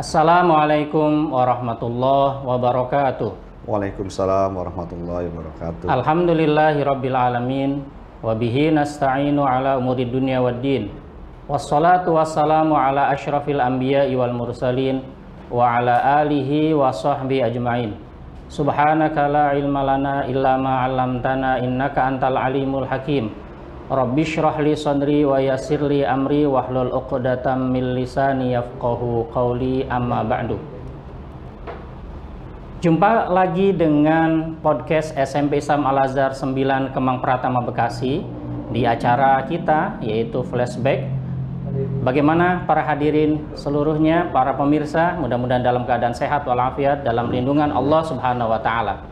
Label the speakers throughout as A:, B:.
A: Assalamualaikum warahmatullahi wabarakatuh.
B: Waalaikumsalam warahmatullahi wabarakatuh.
A: Alhamdulillahirabbil alamin wa bihi nasta'inu ala umuri dunya waddin. Wassalatu wassalamu ala asyrafil anbiya'i wal mursalin wa ala alihi wa sahbihi ajmain. Subhanaka la ilma lana illa ma 'allamtana innaka antal alimul hakim. Rabbi shrah li sadri wa yassir li amri wahlul 'uqdatam min lisani yafqahu qawli, amma ba'du. Jumpa lagi dengan podcast SMP Islam Al-Azhar 9 Kemang Pratama Bekasi di acara kita yaitu Flashback. Bagaimana para hadirin seluruhnya, para pemirsa, mudah-mudahan dalam keadaan sehat walafiat dalam lindungan Allah Subhanahu wa taala.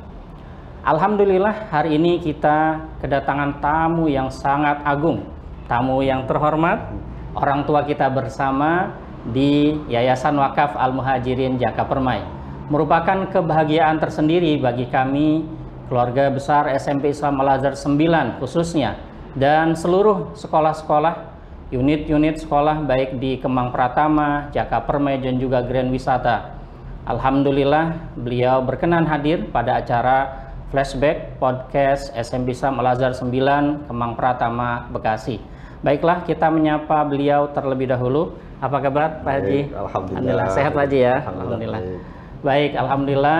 A: Alhamdulillah, hari ini kita kedatangan tamu yang sangat agung, tamu yang terhormat, orang tua kita bersama di Yayasan Wakaf Al-Muhajirin Jaka Permai. Merupakan kebahagiaan tersendiri bagi kami, keluarga besar SMP Islam Al-Azhar 9 khususnya, dan seluruh sekolah-sekolah, unit-unit sekolah baik di Kemang Pratama, Jaka Permai, dan juga Grand Wisata. Alhamdulillah, beliau berkenan hadir pada acara Flashback Podcast SMP Islam Al-Azhar 9 Kemang Pratama Bekasi. Baiklah, kita menyapa beliau terlebih dahulu. Apa kabar Pak Haji?
B: Alhamdulillah.
A: Sehat Pak Haji ya? Alhamdulillah. Baik, alhamdulillah.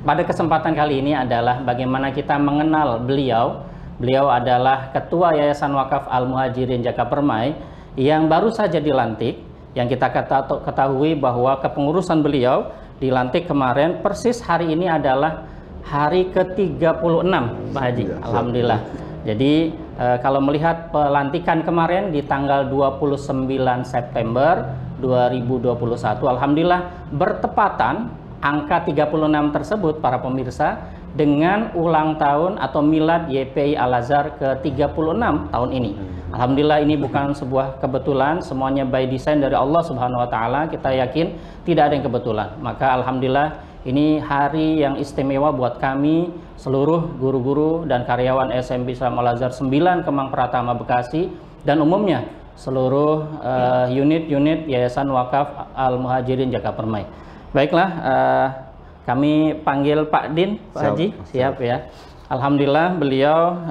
A: Pada kesempatan kali ini adalah bagaimana kita mengenal beliau. Beliau adalah Ketua Yayasan Wakaf Al-Muhajirin Jaka Permai yang baru saja dilantik. Yang kita ketahui bahwa kepengurusan beliau dilantik kemarin, persis hari ini adalah hari ke-36 Pak Haji. Alhamdulillah. Jadi kalau melihat pelantikan kemarin di tanggal 29 September 2021, alhamdulillah bertepatan angka 36 tersebut para pemirsa dengan ulang tahun atau milad YPI Al-Azhar ke-36 tahun ini. Alhamdulillah, ini bukan sebuah kebetulan, semuanya by design dari Allah Subhanahu wa taala. Kita yakin tidak ada yang kebetulan. Maka alhamdulillah, ini hari yang istimewa buat kami, seluruh guru-guru dan karyawan SMP Islam Al-Azhar 9 Kemang Pratama Bekasi, dan umumnya seluruh unit-unit Yayasan Wakaf Al-Muhajirin Jaka Permai. Baiklah, kami panggil Pak Din, Pak Haji, siap ya. Alhamdulillah, beliau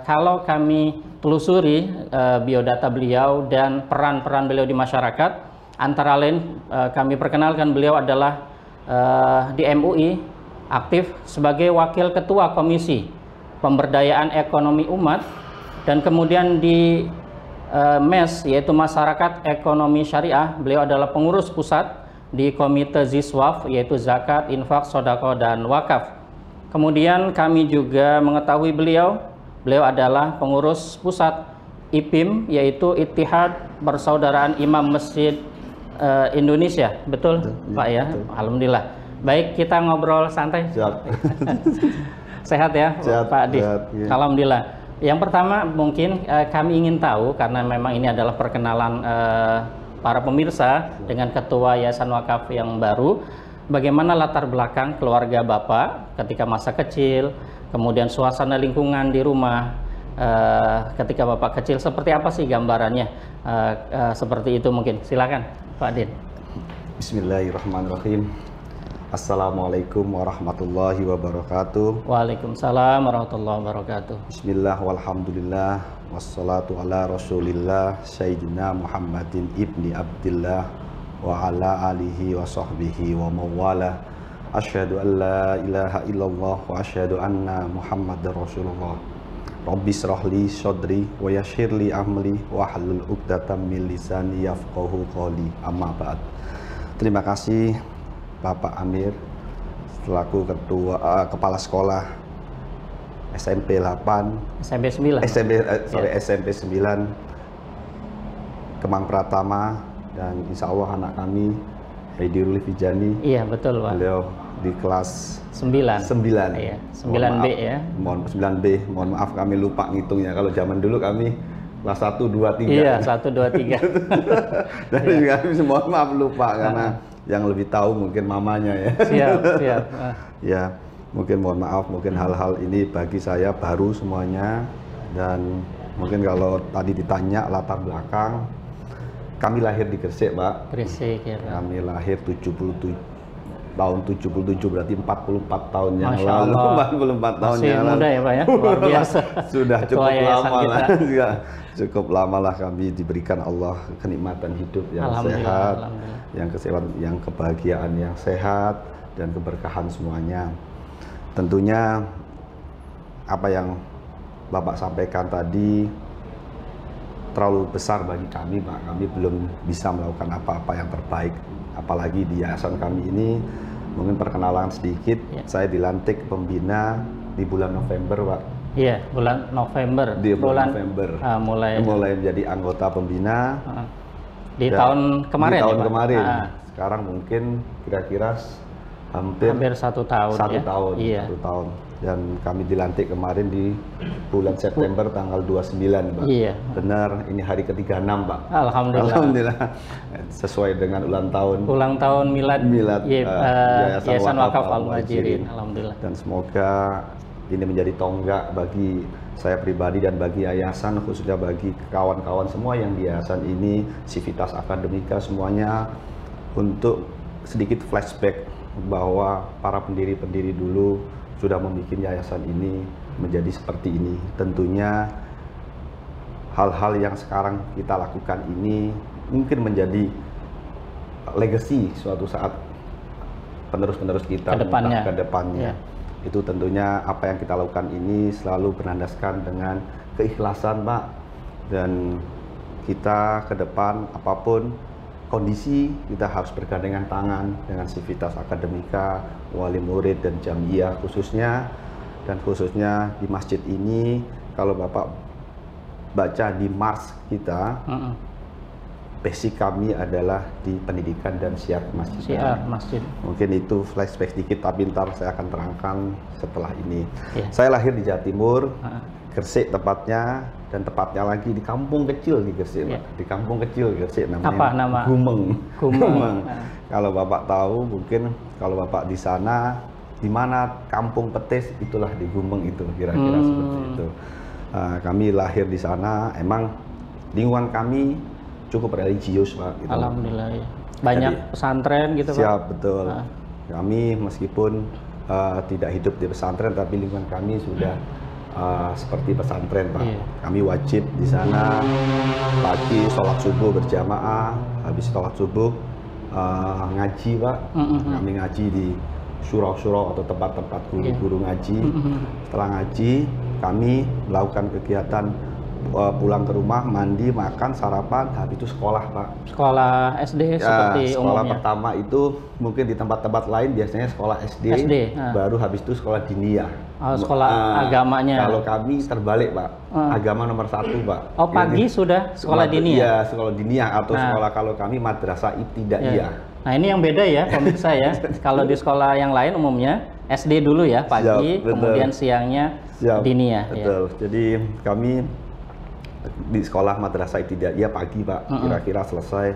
A: kalau kami telusuri biodata beliau dan peran-peran beliau di masyarakat, antara lain kami perkenalkan beliau adalah di MUI aktif sebagai Wakil Ketua Komisi Pemberdayaan Ekonomi Umat, dan kemudian di MES yaitu Masyarakat Ekonomi Syariah, beliau adalah pengurus pusat di Komite Ziswaf yaitu Zakat, Infak, Sodako, dan Wakaf. Kemudian kami juga mengetahui beliau adalah pengurus pusat IPIM yaitu Ittihad Persaudaraan Imam Masjid Indonesia, betul Pak ya? Betul. Alhamdulillah. Baik, kita ngobrol santai. Siap. Sehat ya, sehat, Pak Adi? Ya. Alhamdulillah. Yang pertama mungkin kami ingin tahu, karena memang ini adalah perkenalan para pemirsa dengan Ketua Yayasan Wakaf yang baru, bagaimana latar belakang keluarga Bapak ketika masa kecil, kemudian suasana lingkungan di rumah ketika Bapak kecil, seperti apa sih gambarannya? Seperti itu mungkin. Silakan Pak Din.
B: Bismillahirrahmanirrahim. Assalamualaikum warahmatullahi wabarakatuh.
A: Waalaikumsalam warahmatullahi wabarakatuh.
B: Bismillah walhamdulillah wassalatu ala rasulillah Sayyidina Muhammadin ibni Abdillah wa ala alihi wa sahbihi wa mawala. Asyhadu an la ilaha illallah wa asyhadu anna Muhammadar Rasulullah. Rabbi shrah li sadri wa yassir li amri wa hlul 'uqdatam min lisani yafqahu qawli, amma ba'd. Terima kasih Bapak Amir selaku kepala sekolah SMP 8 SMP 9 Kemang Pratama, dan insya Allah anak kami Haidirul Fijani.
A: Iya betul Pak.
B: Beliau di kelas
A: 9.
B: Iya,
A: 9B ya.
B: Mohon 9B, mohon maaf kami lupa ngitungnya. Kalau zaman dulu kami kelas 1, 2, 3.
A: Iya, 1, 2, 3.
B: Jadi kami mohon maaf lupa karena yang lebih tahu mungkin mamanya ya.
A: Siap.
B: Ya, mungkin mohon maaf, mungkin hal-hal ini bagi saya baru semuanya, dan mungkin kalau tadi ditanya latar belakang, Kami lahir di Gresik, Pak.
A: Gresik ya, Pak.
B: Kami lahir tahun 77, berarti 44 tahun yang
A: Masya
B: lalu.
A: Allah.
B: 44 tahun
A: Masih
B: yang lalu.
A: muda ya, Pak ya. Luar biasa.
B: Sudah
A: Ketua
B: cukup
A: yayasan
B: lama
A: kita.
B: lah. Ya, cukup lama lah kami diberikan Allah kenikmatan hidup yang sehat, yang kebahagiaan yang sehat dan keberkahan semuanya. Tentunya apa yang Bapak sampaikan tadi terlalu besar bagi kami, Pak. Kami belum bisa melakukan apa-apa yang terbaik. Apalagi di yayasan kami ini, mungkin perkenalan sedikit.
A: Ya.
B: Saya dilantik pembina di bulan November, Pak.
A: Iya, bulan November.
B: Di bulan November. Mulai menjadi anggota pembina.
A: Di tahun kemarin.
B: Di tahun
A: ya, Pak?
B: kemarin. Sekarang mungkin kira-kira hampir
A: 1 tahun.
B: Satu
A: ya?
B: tahun.
A: Iya.
B: 1 tahun. Dan kami dilantik kemarin di bulan September tanggal 29, Pak.
A: Iya.
B: Benar, ini hari ke-36, Pak.
A: Alhamdulillah.
B: Alhamdulillah. Sesuai dengan ulang tahun
A: milad Yayasan Wakaf Al-Muhajirin. Alhamdulillah.
B: Dan semoga ini menjadi tonggak bagi saya pribadi dan bagi yayasan, khususnya bagi kawan-kawan semua yang di yayasan ini, Civitas Akademika semuanya, untuk sedikit flashback bahwa para pendiri-pendiri dulu sudah membuat yayasan ini menjadi seperti ini. Tentunya hal-hal yang sekarang kita lakukan ini mungkin menjadi legacy suatu saat penerus-penerus kita ke depannya.
A: Ya.
B: Itu tentunya apa yang kita lakukan ini selalu berlandaskan dengan keikhlasan, Pak. Dan kita ke depan apapun kondisi, kita harus bergandengan tangan dengan Civitas Akademika, wali murid dan jamiah khususnya. Dan khususnya di masjid ini, kalau Bapak baca di Mars kita, basic kami adalah di pendidikan dan syiar masjid.
A: Syiar masjid.
B: Mungkin itu flashback sedikit, tapi ntar saya akan terangkan setelah ini.
A: Ya.
B: Saya lahir di Jawa Timur, Gresik tepatnya, dan tepatnya lagi di kampung kecil di Gresik,
A: Ya.
B: Di kampung kecil Gresik namanya.
A: Apa nama?
B: Gumeng.
A: Gumeng.
B: Kalau Bapak tahu, mungkin kalau Bapak di sana, di mana kampung petis, itulah di Gumeng itu, kira-kira seperti itu. Kami lahir di sana, emang lingkungan kami cukup religius, Pak. Gitu.
A: Alhamdulillah ya. Banyak pesantren gitu, Pak.
B: Siap, betul. Kami meskipun tidak hidup di pesantren, tapi lingkungan kami sudah seperti pesantren, Pak.
A: Iya.
B: Kami wajib di sana pagi sholat subuh berjamaah, habis sholat subuh ngaji, Pak. Kami ngaji di surau-surau atau tempat-tempat guru-guru ngaji. Setelah ngaji, kami melakukan kegiatan pulang ke rumah, mandi, makan, sarapan, habis itu sekolah, Pak.
A: Sekolah SD seperti
B: sekolah
A: umumnya.
B: pertama itu mungkin di tempat-tempat lain biasanya sekolah SD, baru habis itu sekolah diniyah.
A: Sekolah agamanya.
B: Kalau kami terbalik, Pak. Agama nomor 1, Pak.
A: Oh, pagi sudah sekolah diniyah?
B: Iya, sekolah diniyah atau sekolah kalau kami madrasah ibtidaiyah.
A: Nah, ini yang beda ya, pemirsa ya. Kalau di sekolah yang lain umumnya SD dulu ya, pagi, kemudian siangnya diniyah.
B: Betul. Ya. Jadi kami di sekolah madrasah ibtidaiyah pagi, Pak. Kira-kira selesai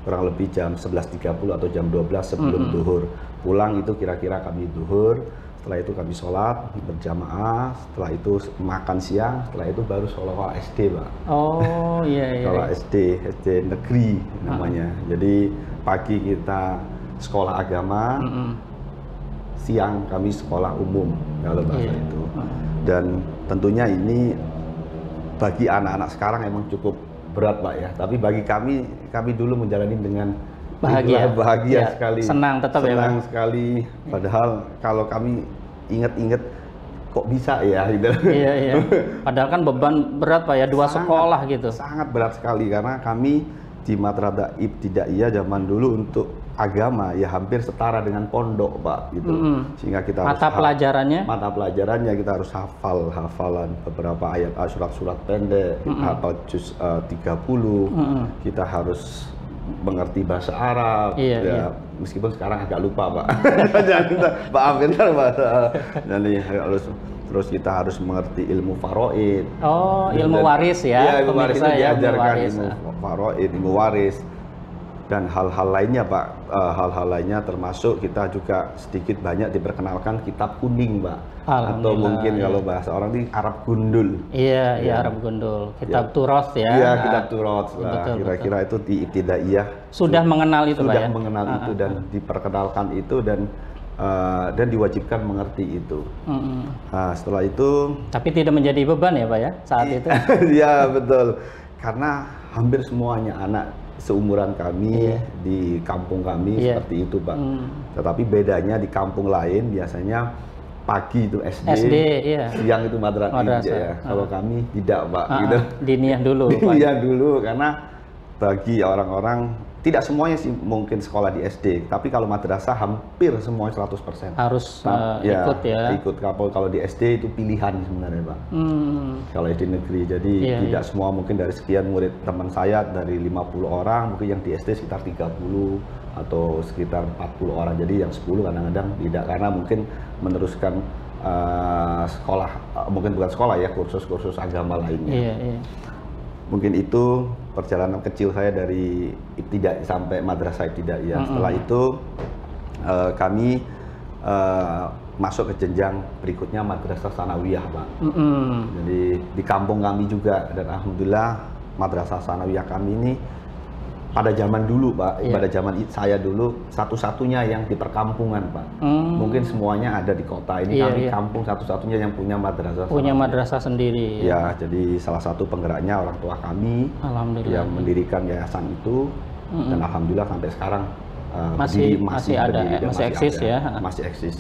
B: kurang lebih jam 11.30 atau jam 12 sebelum duhur. Pulang itu kira-kira kami duhur. Setelah itu kami sholat berjamaah. Setelah itu makan siang. Setelah itu baru sekolah SD, Pak.
A: Oh iya.
B: Sekolah SD negeri namanya. Jadi pagi kita sekolah agama, siang kami sekolah umum kalau bahasa itu. Dan tentunya ini bagi anak-anak sekarang emang cukup berat, Pak ya. Tapi bagi kami dulu menjalani dengan bahagia sekali.
A: Senang tetap ya, Pak.
B: Senang sekali. Padahal kalau kami ingat-ingat kok bisa ya gitu.
A: Iya. Padahal kan beban berat, Pak ya, sekolah gitu.
B: Sangat berat sekali karena kami di madrasah ibtidaiyah zaman dulu untuk agama ya hampir setara dengan pondok, Pak, gitu. Sehingga kita
A: mata
B: pelajarannya kita harus hafalan beberapa ayat surat-surat pendek, kita hafal juz 30, kita harus mengerti bahasa Arab, meskipun sekarang agak lupa, Pak. Maaf, jadi terus kita harus mengerti ilmu faraid.
A: Oh, ilmu waris ya.
B: Iya, ilmu waris itu diajarkan, ilmu faraid, ilmu waris. dan hal-hal lainnya Pak, hal-hal lainnya termasuk kita juga sedikit banyak diperkenalkan kitab kuning Pak, atau mungkin kalau bahasa orang ini Arab Gundul.
A: Iya, Arab Gundul, kitab Turoth ya.
B: Iya, kitab Turoth. Kira-kira itu di Ibtidaiyah
A: sudah mengenal itu Pak ya.
B: Sudah mengenal itu dan diperkenalkan itu dan diwajibkan mengerti itu. Nah, setelah itu.
A: Tapi tidak menjadi beban ya Pak ya saat itu.
B: Iya betul, karena hampir semuanya anak seumuran kami di kampung kami seperti itu Pak. Tetapi bedanya di kampung lain biasanya pagi itu SD siang itu madrasah ya. Kalau kami tidak Pak, gitu.
A: Diniyah dulu.
B: Diniyah dulu, karena bagi orang-orang tidak semuanya sih mungkin sekolah di SD, tapi kalau madrasah hampir semuanya 100%.
A: Harus ikut ya.
B: Ikut kalau di SD itu pilihan sebenarnya Pak. Kalau SD negeri, jadi tidak semua, mungkin dari sekian murid teman saya dari 50 orang, mungkin yang di SD sekitar 30 atau sekitar 40 orang. Jadi yang 10 kadang-kadang tidak, karena mungkin meneruskan sekolah, mungkin bukan sekolah ya, kursus-kursus agama lainnya. Mungkin itu perjalanan kecil saya dari ibtidaiyah sampai madrasah ibtidaiyah. Setelah itu kami masuk ke jenjang berikutnya madrasah sanawiyah Pak. Jadi di kampung kami juga, dan alhamdulillah madrasah sanawiyah kami ini pada zaman dulu Pak, pada zaman saya dulu satu-satunya yang di perkampungan Pak. Mungkin semuanya ada di kota, ini kami kampung satu-satunya yang punya madrasah.
A: Punya madrasah sendiri.
B: Ya, jadi salah satu penggeraknya orang tua kami yang mendirikan yayasan itu, dan alhamdulillah sampai sekarang masih
A: eksis ya.
B: Masih eksis.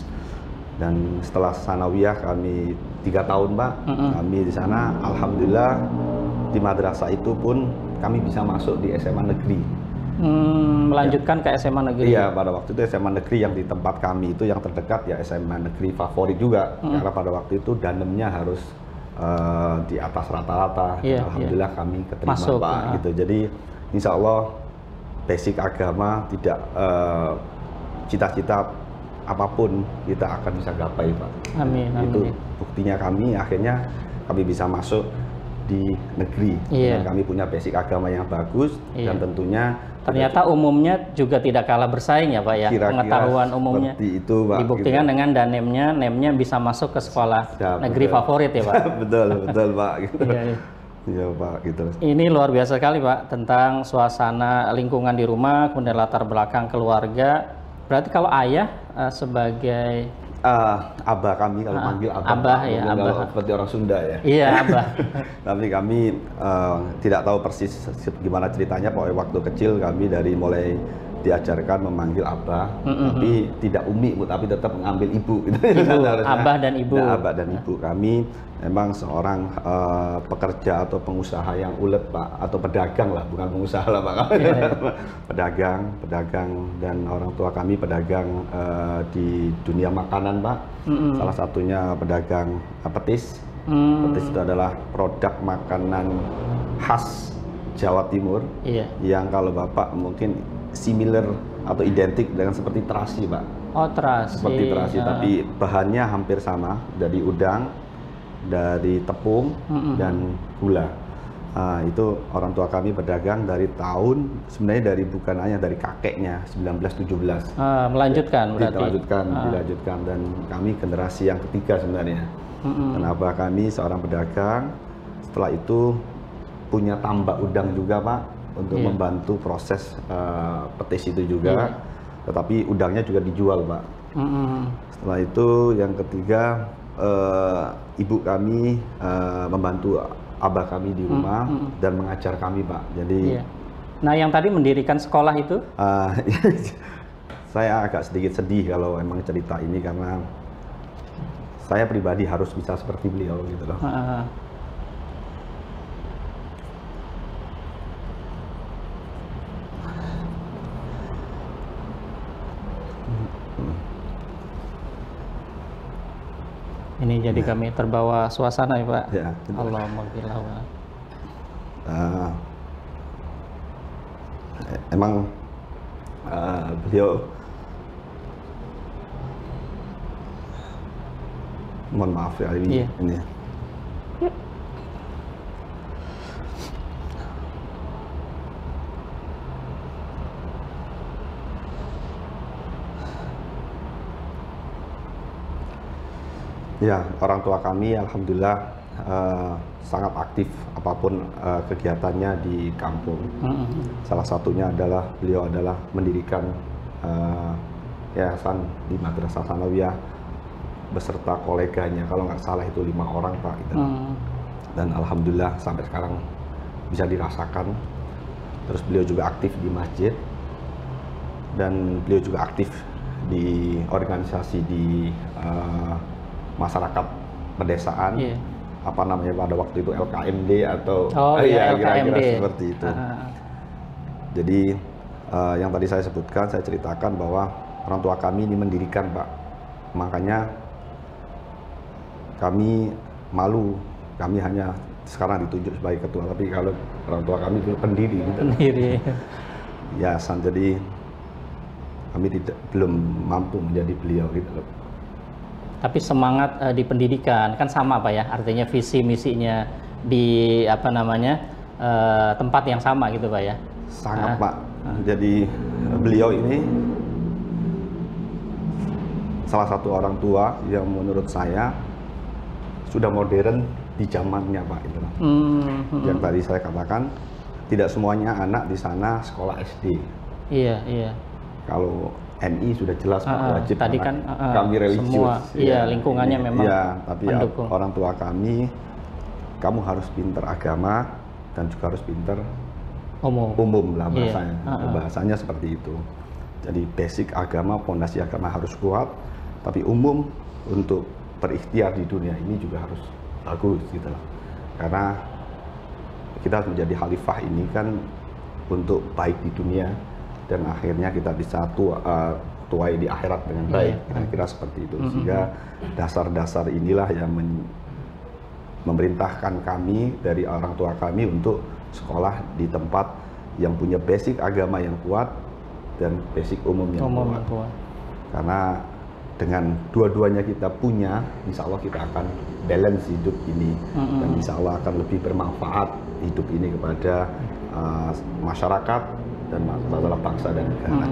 B: Dan setelah sanawiyah kami 3 tahun Pak, kami di sana alhamdulillah di madrasah itu pun kami bisa masuk di SMA negeri.
A: Melanjutkan ke SMA negeri.
B: Iya, pada waktu itu SMA negeri yang di tempat kami itu yang terdekat ya SMA negeri favorit juga, karena pada waktu itu danemnya harus di atas rata-rata. Alhamdulillah kami keterima masuk, Pak gitu. Jadi insya Allah basic agama tidak cita-cita apapun kita akan bisa gapai Pak.
A: Amin.
B: Itu buktinya kami akhirnya kami bisa masuk di negeri. Dan kami punya basic agama yang bagus, dan tentunya
A: ternyata umumnya juga tidak kalah bersaing ya Pak ya. Pengetahuan umumnya
B: itu Pak,
A: dibuktikan gitu. Dengan nemnya bisa masuk ke sekolah negeri favorit ya Pak.
B: betul Pak gitu. Iya Pak gitu.
A: Ini luar biasa sekali Pak, tentang suasana lingkungan di rumah, kemudian latar belakang keluarga. Berarti kalau ayah sebagai
B: abah, kami kalau manggil abah
A: ya, abah.
B: Seperti orang Sunda ya.
A: Iya, abah.
B: Tapi kami tidak tahu persis gimana ceritanya. Pokoknya waktu kecil kami dari mulai diajarkan memanggil abah, tapi tidak umi Bu, tapi tetap mengambil ibu.
A: Abah dan ibu.
B: Abah dan ibu. Kami memang seorang pekerja atau pengusaha yang ulet Pak, atau pedagang lah, bukan pengusaha lah Pak. Pedagang, dan orang tua kami pedagang di dunia makanan Pak. Salah satunya pedagang petis. Petis itu adalah produk makanan khas Jawa Timur, yang kalau Bapak mungkin similar atau identik dengan seperti terasi Pak.
A: Oh, terasi.
B: Seperti terasi, tapi bahannya hampir sama, dari udang, dari tepung, dan gula. Itu orang tua kami pedagang dari tahun, sebenarnya bukan hanya dari kakeknya 1917.
A: Melanjutkan berarti.
B: Dilanjutkan, dan kami generasi yang ketiga sebenarnya. Kenapa kami seorang pedagang, setelah itu punya tambak udang juga Pak, untuk membantu proses petis itu juga, tetapi udangnya juga dijual Pak. Setelah itu yang ketiga, ibu kami membantu abah kami di rumah dan mengajar kami Pak. Jadi,
A: nah yang tadi mendirikan sekolah itu,
B: saya agak sedikit sedih kalau emang cerita ini, karena saya pribadi harus bisa seperti beliau gitu loh.
A: Ini jadi kami terbawa suasana ya Pak. Allahumma ghfirlahu.
B: Emang beliau, mohon maaf ya ini. Ya, orang tua kami alhamdulillah sangat aktif apapun kegiatannya di kampung. Salah satunya adalah beliau adalah mendirikan yayasan di Madrasah Sanawiyah beserta koleganya, kalau nggak salah itu 5 orang Pak. Gitu. Dan alhamdulillah sampai sekarang bisa dirasakan. Terus beliau juga aktif di masjid dan beliau juga aktif di organisasi di masyarakat pedesaan. Apa namanya pada waktu itu LKMD atau kira-kira seperti itu. Jadi yang tadi saya sebutkan, saya ceritakan bahwa orang tua kami ini mendirikan Pak. Makanya kami malu, kami hanya sekarang ditunjuk sebagai ketua, tapi kalau orang tua kami itu pendiri gitu.
A: Pendiri.
B: Yayasan, jadi kami belum mampu menjadi beliau gitu loh.
A: Tapi semangat di pendidikan kan sama Pak ya, artinya visi misinya di apa namanya tempat yang sama gitu Pak ya.
B: Sangat Pak. Jadi beliau ini salah satu orang tua yang menurut saya sudah modern di zamannya Pak itu. Yang tadi saya katakan tidak semuanya anak di sana sekolah SD.
A: Iya.
B: Kalau MI sudah jelas wajib.
A: Tadi kan
B: kami religius.
A: Semua, iya lingkungannya memang.
B: Iya, tapi
A: mendukung.
B: Orang tua kami, kamu harus pinter agama dan juga harus pinter umum lah bahasanya. Bahasanya seperti itu. Jadi basic agama, fondasi agama harus kuat, tapi umum untuk berikhtiar di dunia ini juga harus bagus gitu loh. Karena kita menjadi khalifah ini kan untuk baik di dunia dan akhirnya kita bisa tuai di akhirat dengan baik. Kira-kira seperti itu. Sehingga dasar-dasar inilah yang memerintahkan kami dari orang tua kami untuk sekolah di tempat yang punya basic agama yang kuat dan basic umum yang kuat. Karena dengan dua-duanya kita punya, insya Allah kita akan balance hidup ini dan insya Allah akan lebih bermanfaat hidup ini kepada masyarakat dan masalah bangsa dan negara.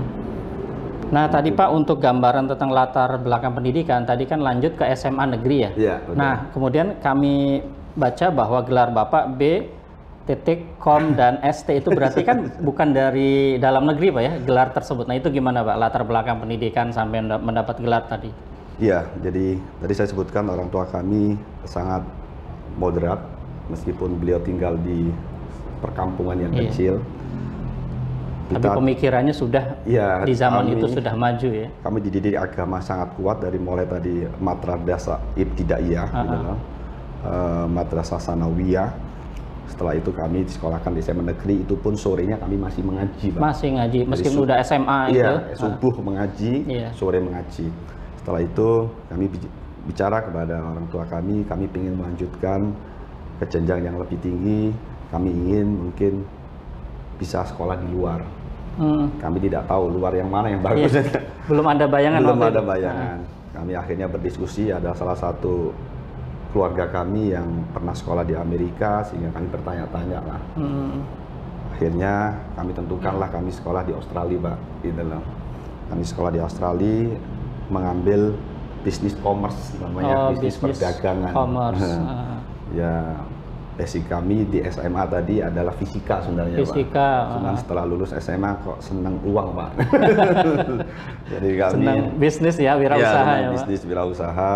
A: Nah tadi Pak, untuk gambaran tentang latar belakang pendidikan tadi kan lanjut ke SMA negeri ya.
B: Iya,
A: nah kemudian kami baca bahwa gelar Bapak B.Com dan ST itu berarti kan bukan dari dalam negeri Pak ya, gelar tersebut. Nah itu gimana Pak latar belakang pendidikan sampai mendapat gelar tadi?
B: Iya, jadi tadi saya sebutkan orang tua kami sangat moderat meskipun beliau tinggal di perkampungan yang kecil.
A: Tapi pemikirannya sudah di zaman itu sudah maju ya.
B: Kami dididik agama sangat kuat dari mulai tadi Madrasah Ibtidaiyah, Madrasah Sanawiyah. Setelah itu kami disekolahkan di SMA negeri, itu pun sorenya kami masih mengaji Pak.
A: Masih ngaji, meskipun udah SMA itu.
B: Iya, subuh mengaji, sore mengaji. Setelah itu kami bicara kepada orang tua kami ingin melanjutkan ke jenjang yang lebih tinggi, kami ingin mungkin bisa sekolah di luar. Kami tidak tahu luar yang mana yang bagus.
A: Belum ada bayangan.
B: Belum ada bayangan. Kami akhirnya berdiskusi, ada salah satu keluarga kami yang pernah sekolah di Amerika, sehingga kami bertanya-tanya lah. Akhirnya kami tentukanlah kami sekolah di Australia Pak. Kami sekolah di Australia, mengambil bisnis commerce namanya, bisnis perdagangan. Ya, basic kami di SMA tadi adalah fisika sebenarnya
A: Pak.
B: Cuman setelah lulus SMA kok senang uang Pak. Jadi kami
A: senang bisnis ya, wirausaha ya Pak.
B: Bisnis wirausaha.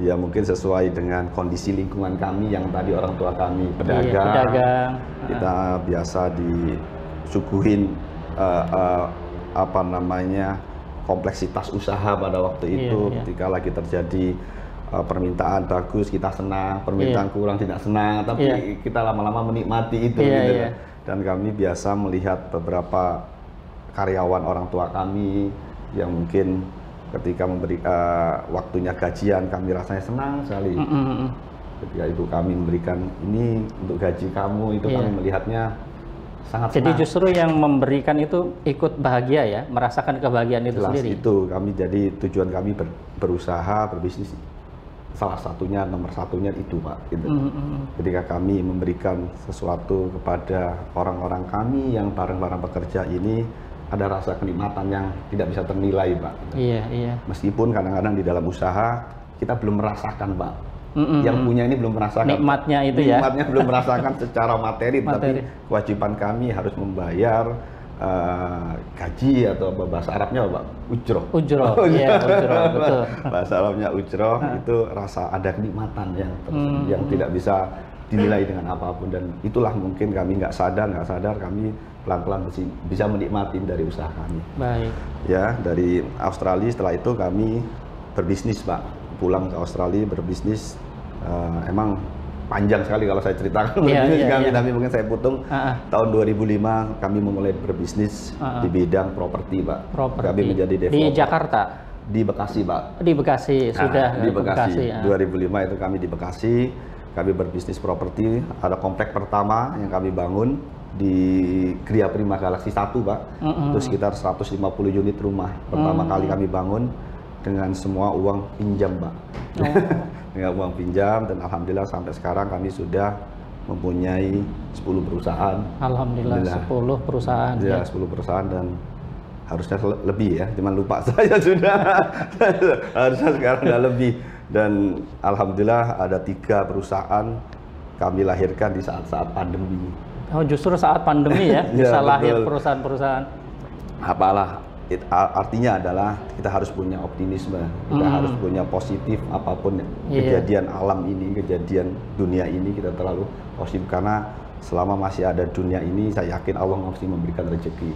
B: Ya mungkin sesuai dengan kondisi lingkungan kami yang tadi orang tua kami pedagang. Kita biasa disuguhin kompleksitas usaha pada waktu itu. Ketika lagi terjadi permintaan bagus kita senang, permintaan kurang tidak senang, tapi kita lama-lama menikmati itu. Dan kami biasa melihat beberapa karyawan orang tua kami yang mungkin ketika memberi waktunya gajian, kami rasanya senang sekali. Ketika ibu kami memberikan ini untuk gaji kamu, itu kami melihatnya sangat senang.
A: Jadi justru yang memberikan itu ikut bahagia ya, merasakan kebahagiaan itu sendiri.
B: Itu kami, jadi tujuan kami berusaha, berbisnis, salah satunya, nomor satunya itu Pak. Gitu. Ketika kami memberikan sesuatu kepada orang-orang kami yang bareng-bareng bekerja ini, ada rasa kenikmatan yang tidak bisa ternilai Pak.
A: Iya.
B: Meskipun kadang-kadang di dalam usaha kita belum merasakan, Pak. Yang punya ini belum merasakan
A: nikmatnya itu ya.
B: Nikmatnya belum merasakan secara materi, tapi kewajiban kami harus membayar gaji atau bahasa Arabnya apa? Ujroh.
A: Ujroh, iya ujroh, betul.
B: Bahasa Arabnya ujroh itu rasa ada kenikmatan yang tidak bisa dinilai dengan apapun, dan itulah mungkin kami nggak sadar kami pelan-pelan bisa menikmati dari usaha kami.
A: Baik.
B: Ya, dari Australia setelah itu kami berbisnis, Pak. Pulang ke Australia berbisnis, emang panjang sekali kalau saya ceritakan berbisnis kami, tapi mungkin saya putung. Tahun 2005 kami memulai berbisnis di bidang properti, Pak. Kami menjadi developer.
A: Di Jakarta?
B: Di Bekasi, Pak.
A: Di Bekasi, sudah
B: di Bekasi. 2005 itu kami di Bekasi, kami berbisnis properti. Ada komplek pertama yang kami bangun di Gria Prima Galaxy 1, Pak. Itu sekitar 150 unit rumah. Pertama kali kami bangun dengan semua uang pinjam, Pak. Dengan uang pinjam, dan alhamdulillah sampai sekarang kami sudah mempunyai 10 perusahaan.
A: Alhamdulillah. 10 perusahaan.
B: Ya, 10 perusahaan, dan harusnya lebih ya, cuman lupa saya sudah. Harusnya sekarang sudah lebih, dan alhamdulillah ada 3 perusahaan kami lahirkan di saat-saat pandemi.
A: Oh, justru saat pandemi ya, bisa lahir perusahaan-perusahaan.
B: Apalah, artinya adalah kita harus punya optimisme, kita harus punya positif apapun kejadian alam ini, kejadian dunia ini, kita terlalu positif, karena selama masih ada dunia ini, saya yakin Allah masih memberikan rezeki.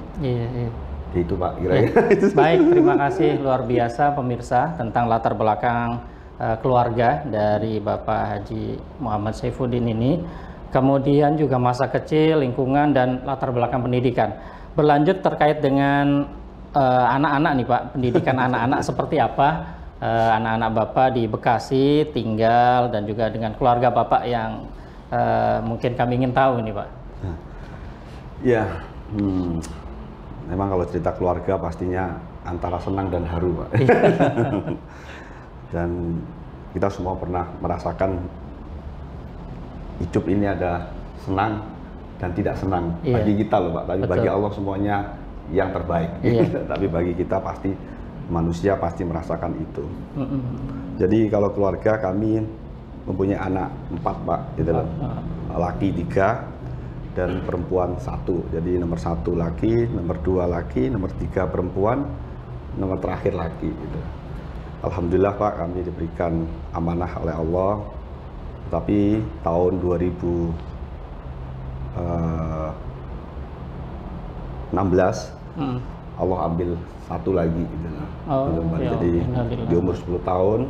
B: Itu, Pak, kira-kira.
A: Baik, terima kasih luar biasa pemirsa tentang latar belakang keluarga dari Bapak Haji Muhammad Saifuddin ini, kemudian juga masa kecil, lingkungan, dan latar belakang pendidikan. Berlanjut terkait dengan anak-anak nih, Pak, pendidikan anak-anak seperti apa? Anak-anak Bapak di Bekasi tinggal, dan juga dengan keluarga Bapak yang mungkin kami ingin tahu ini, Pak.
B: Ya, memang kalau cerita keluarga pastinya antara senang dan haru, Pak. Dan kita semua pernah merasakan hidup ini ada senang dan tidak senang. Bagi kita loh, Pak, tapi bagi Allah semuanya yang terbaik. Tapi bagi kita pasti, manusia pasti merasakan itu. Jadi kalau keluarga kami mempunyai anak 4, Pak, gitu loh. Laki 3 dan perempuan 1. Jadi nomor 1 laki, nomor 2 laki, nomor 3 perempuan, nomor terakhir laki, gitu. Alhamdulillah, Pak, kami diberikan amanah oleh Allah. Tapi tahun 2016 Allah ambil 1 lagi, gitu. Jadi di umur 10 tahun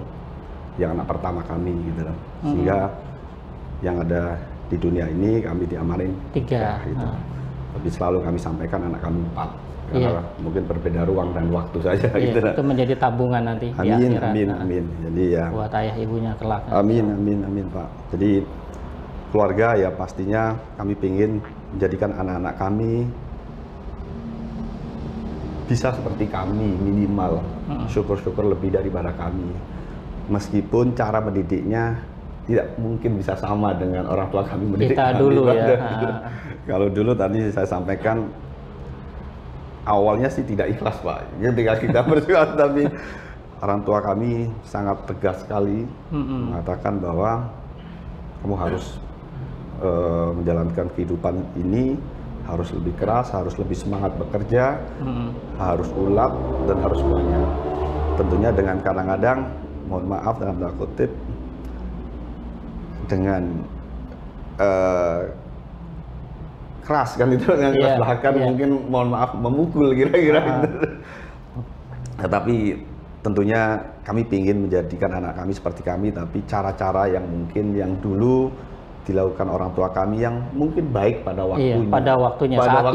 B: yang anak pertama kami, gitu. Sehingga yang ada di dunia ini kami diamanin 3, gitu. Tapi selalu kami sampaikan anak kami 4, karena mungkin berbeda ruang dan waktu saja, gitu.
A: Itu menjadi tabungan nanti di akhirat.
B: Amin. Jadi ya
A: buat ayah ibunya kelak.
B: Amin, Pak. Jadi keluarga ya pastinya kami ingin menjadikan anak-anak kami bisa seperti kami, minimal syukur-syukur lebih daripada kami. Meskipun cara mendidiknya tidak mungkin bisa sama dengan orang tua kami mendidik
A: kita
B: kami,
A: dulu ya.
B: Kalau dulu tadi saya sampaikan, awalnya sih tidak ikhlas, Pak, ketika kita berjuang, tapi orang tua kami sangat tegas sekali mengatakan bahwa kamu harus menjalankan kehidupan ini, harus lebih keras, harus lebih semangat bekerja, harus ulat, dan harus banyak. Tentunya dengan kadang-kadang, mohon maaf dalam tanda kutip, dengan keras kan, itu dengan keras, bahkan mungkin mohon maaf memukul kira-kira. Tapi tentunya kami ingin menjadikan anak kami seperti kami, tapi cara-cara yang mungkin yang dulu dilakukan orang tua kami yang mungkin baik pada waktunya.
A: Pada waktunya, saat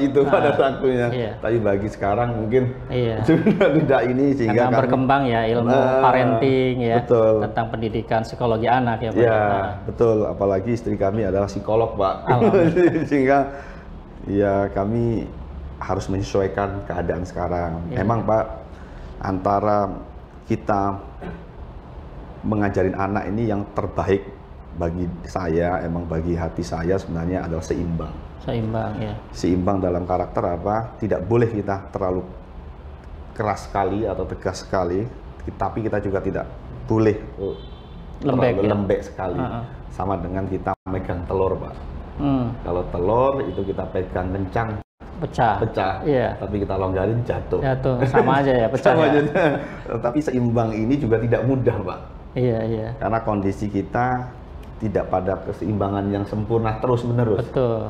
A: itu.
B: Pada waktunya. Tapi bagi sekarang mungkin sudah tidak ini, sehingga kami
A: berkembang ya ilmu parenting ya.
B: Betul.
A: Tentang pendidikan psikologi anak ya, Pak.
B: Ya, betul. Apalagi istri kami adalah psikolog, Pak. Sehingga ya kami harus menyesuaikan keadaan sekarang. Emang, Pak, antara kita mengajarin anak ini yang terbaik bagi saya, emang bagi hati saya sebenarnya adalah seimbang. Seimbang dalam karakter apa? Tidak boleh kita terlalu keras sekali atau tegas sekali, tapi kita juga tidak boleh
A: lembek,
B: terlalu
A: ya?
B: lembek sekali. Sama dengan kita megang telur, Pak. Kalau telur itu kita pegang kencang, pecah.
A: Iya.
B: Tapi kita longgarin jatuh.
A: Sama aja ya, pecah.
B: Sama
A: ya?
B: aja. Tapi seimbang ini juga tidak mudah, Pak.
A: Iya.
B: Karena kondisi kita tidak pada keseimbangan yang sempurna terus-menerus.
A: Betul.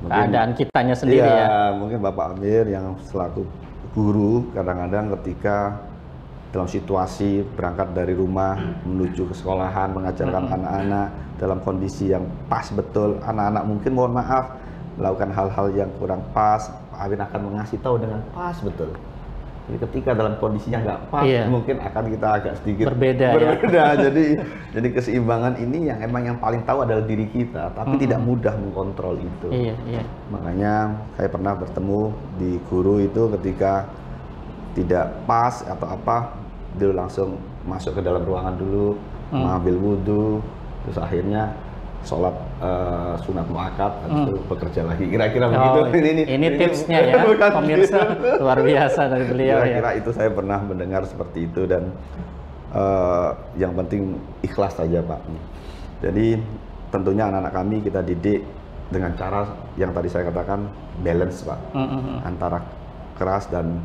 A: Keadaan kitanya sendiri ya.
B: Mungkin Bapak Amir yang selaku guru kadang-kadang ketika dalam situasi berangkat dari rumah menuju ke sekolahan mengajarkan anak-anak dalam kondisi yang pas betul, anak-anak mungkin mohon maaf melakukan hal-hal yang kurang pas, Pak Amir akan mengasih tahu dengan pas betul. Jadi ketika dalam kondisinya nggak pas, mungkin akan kita agak sedikit berbeda. Ya? Jadi keseimbangan ini yang emang yang paling tahu adalah diri kita, tapi tidak mudah mengkontrol itu.
A: Iya.
B: Makanya saya pernah bertemu di guru itu ketika tidak pas atau apa, dia langsung masuk ke dalam ruangan dulu, mengambil wudhu, terus akhirnya sholat sunat muakkad, itu bekerja lagi. Kira-kira begitu.
A: Ini tipsnya ya, pemirsa, luar biasa dari beliau.
B: Kira-kira itu saya pernah mendengar seperti itu, dan yang penting ikhlas saja, Pak. Jadi tentunya anak-anak kami kita didik dengan cara yang tadi saya katakan balance, Pak, antara keras dan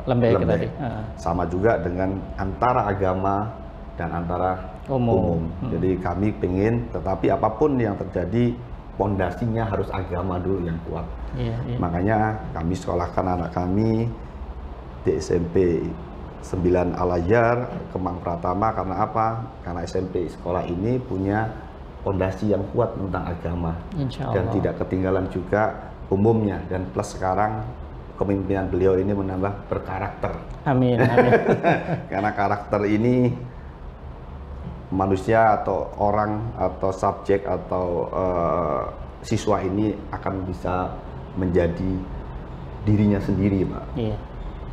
B: lembek. Sama juga dengan antara agama dan antara umum. Jadi kami pengen, tetapi apapun yang terjadi, pondasinya harus agama dulu yang kuat. Makanya kami sekolahkan anak kami di SMP 9 Al-Azhar, Kemang Pratama. Karena apa? Karena SMP sekolah ini punya pondasi yang kuat tentang agama. Dan tidak ketinggalan juga umumnya. Dan plus sekarang kepemimpinan beliau ini menambah berkarakter.
A: Amin.
B: Karena karakter ini manusia atau orang atau subjek atau siswa ini akan bisa menjadi dirinya sendiri, Pak.